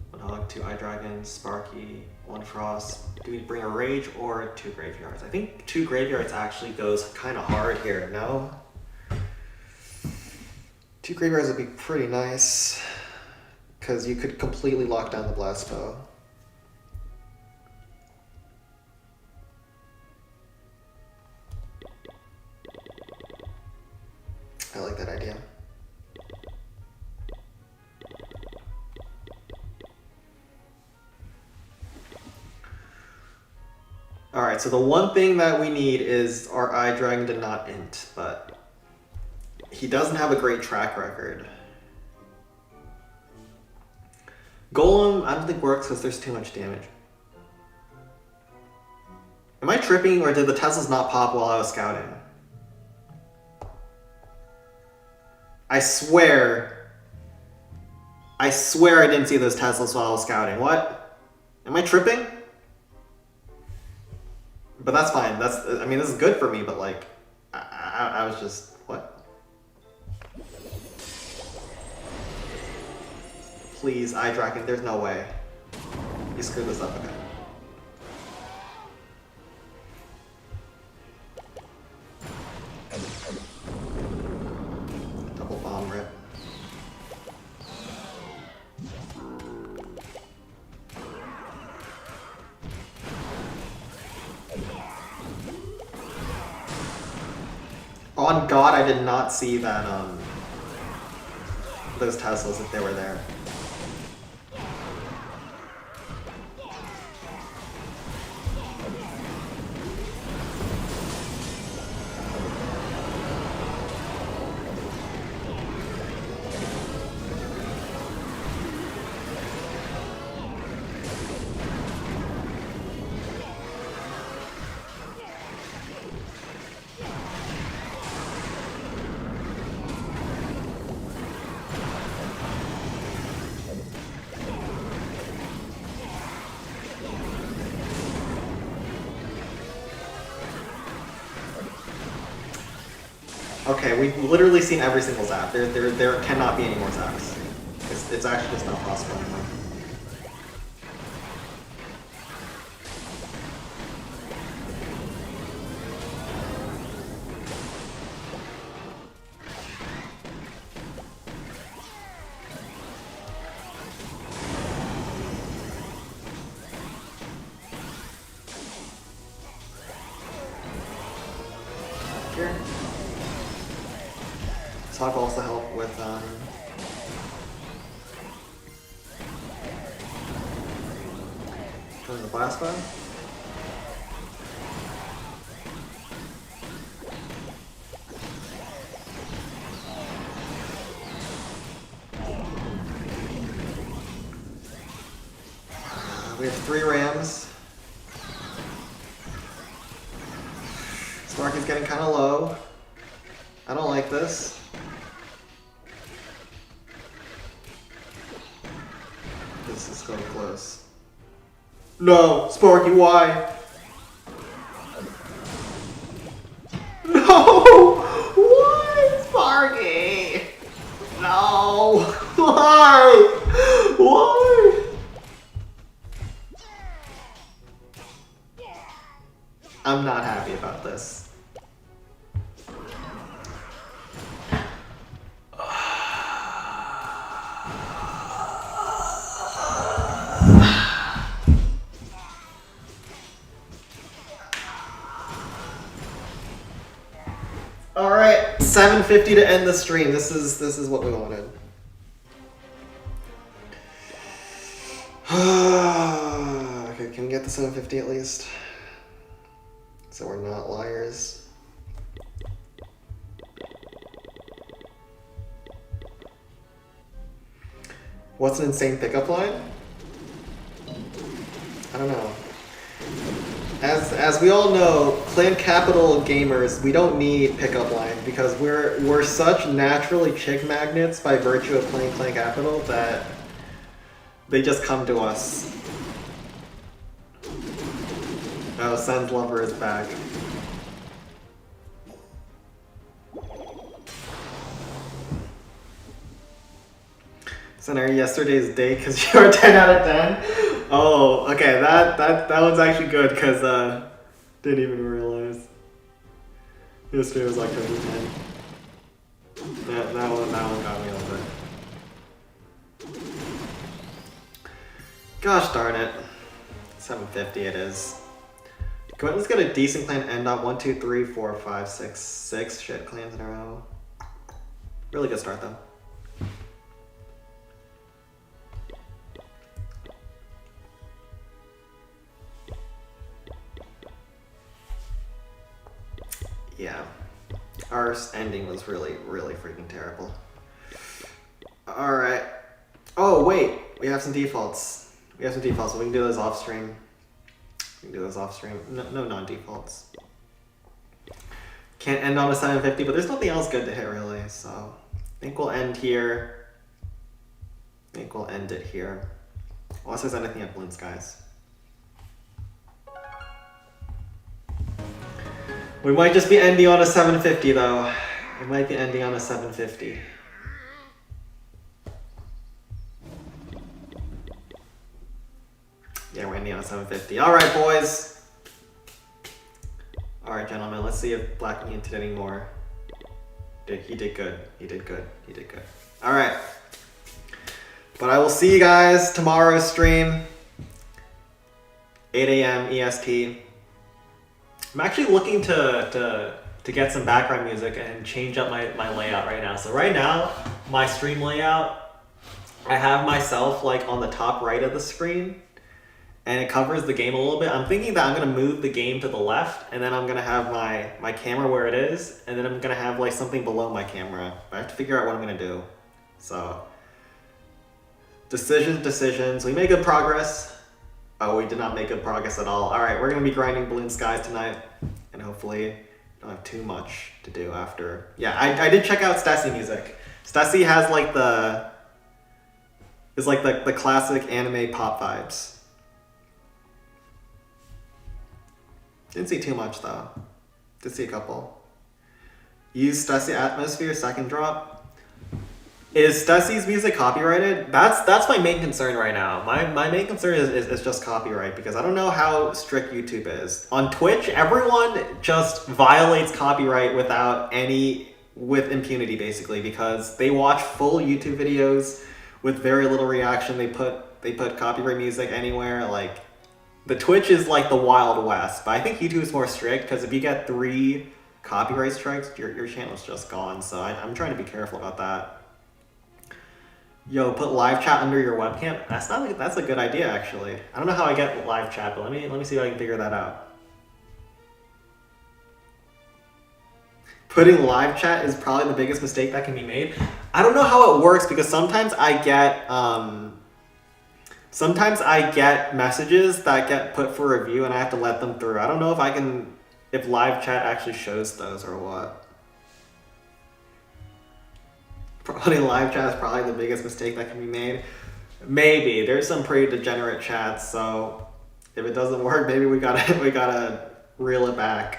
1 hog, 2 eye dragons, Sparky, 1 frost. Do we bring a rage or 2 graveyards? I think 2 graveyards actually goes kind of hard here, no? 2 graveyards would be pretty nice, because you could completely lock down the blast bow. I like that idea. Alright, so the one thing that we need is our eye dragon to not int, but he doesn't have a great track record. Golem, I don't think works because there's too much damage. Am I tripping or did the Teslas not pop while I was scouting? I swear I didn't see those Teslas while I was scouting. What? Am I tripping? But that's fine. I mean, this is good for me, but like, I was just, what? Please, iDraken, there's no way. You screwed this up again. Double bomb rip. On God, I did not see that, those Teslas if they were there. Okay, we've literally seen every single zap. There cannot be any more zaps. It's actually just not possible anymore. Here. Talk also help with turn the blast button. We have 3 Rams. Spark is getting kind of low. I don't like this. This is going close. No, Sparky, why? No! Why, Sparky? No! Why? Why? I'm not happy about this. All right, 750 to end the stream. This is what we wanted. Okay, can we get the 750 at least? So we're not liars. What's an insane pickup line? I don't know. As we all know, Clan Capital gamers, we don't need pickup lines because we're such naturally chick magnets by virtue of playing Clan Capital that they just come to us. Oh, Sen's Lover is back. Sen, yesterday's date because you're 10 out of 10? Oh, okay, that one's actually good because didn't even realize. Yesterday was like 10. That one got me a little bit. Gosh darn it. 750 it is. Come on, let's get a decent clan end up. 1, 2, 3, 4, 5, 6 shit clans in a row. Really good start though. Yeah, our ending was really, really freaking terrible. All right. Oh wait, we have some defaults. So we can do those off stream. We can do those off stream. No non-defaults. Can't end on a 750, but there's nothing else good to hit really, so I think we'll end here. I think we'll end it here. Unless there's anything at Balloon Skies. We might just be ending on a 750 though. We might be ending on a 750. Yeah, we're ending on a 750. Alright, boys. Alright, gentlemen, let's see if Black Onion did any more. He did good. He did good. He did good. Alright. But I will see you guys tomorrow's stream. 8 a.m. EST. I'm actually looking to get some background music and change up my layout right now. So right now, my stream layout, I have myself like on the top right of the screen and it covers the game a little bit. I'm thinking that I'm gonna move the game to the left and then I'm gonna have my camera where it is and then I'm gonna have like something below my camera. I have to figure out what I'm gonna do. So, decisions. We made good progress. Oh, we did not make good progress at all. All right, we're gonna be grinding Balloon Skies tonight, and hopefully don't have too much to do after. Yeah, I did check out Stassi music. Stassi has like the classic anime pop vibes. Didn't see too much though. Did see a couple. Use Stassi Atmosphere second drop. Is Stassi's music copyrighted? That's my main concern right now. My main concern is just copyright because I don't know how strict YouTube is. On Twitch, everyone just violates copyright with impunity basically because they watch full YouTube videos with very little reaction. They put copyright music anywhere. Like the Twitch is like the Wild West, but I think YouTube is more strict because if you get 3 copyright strikes, your channel's just gone. So I'm trying to be careful about that. Yo, put live chat under your webcam. That's a good idea actually. I don't know how I get live chat, but let me see if I can figure that out. Putting live chat is probably the biggest mistake that can be made. I don't know how it works because sometimes I get messages that get put for review and I have to let them through. I don't know if live chat actually shows those or what. Putting live chat is probably the biggest mistake that can be made. Maybe there's some pretty degenerate chats, so if it doesn't work, maybe we gotta reel it back.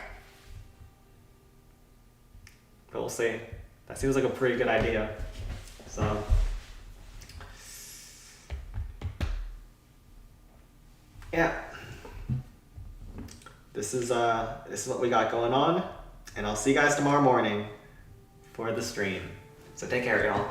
But we'll see. That seems like a pretty good idea. So yeah, this is what we got going on, and I'll see you guys tomorrow morning for the stream. So take care, y'all.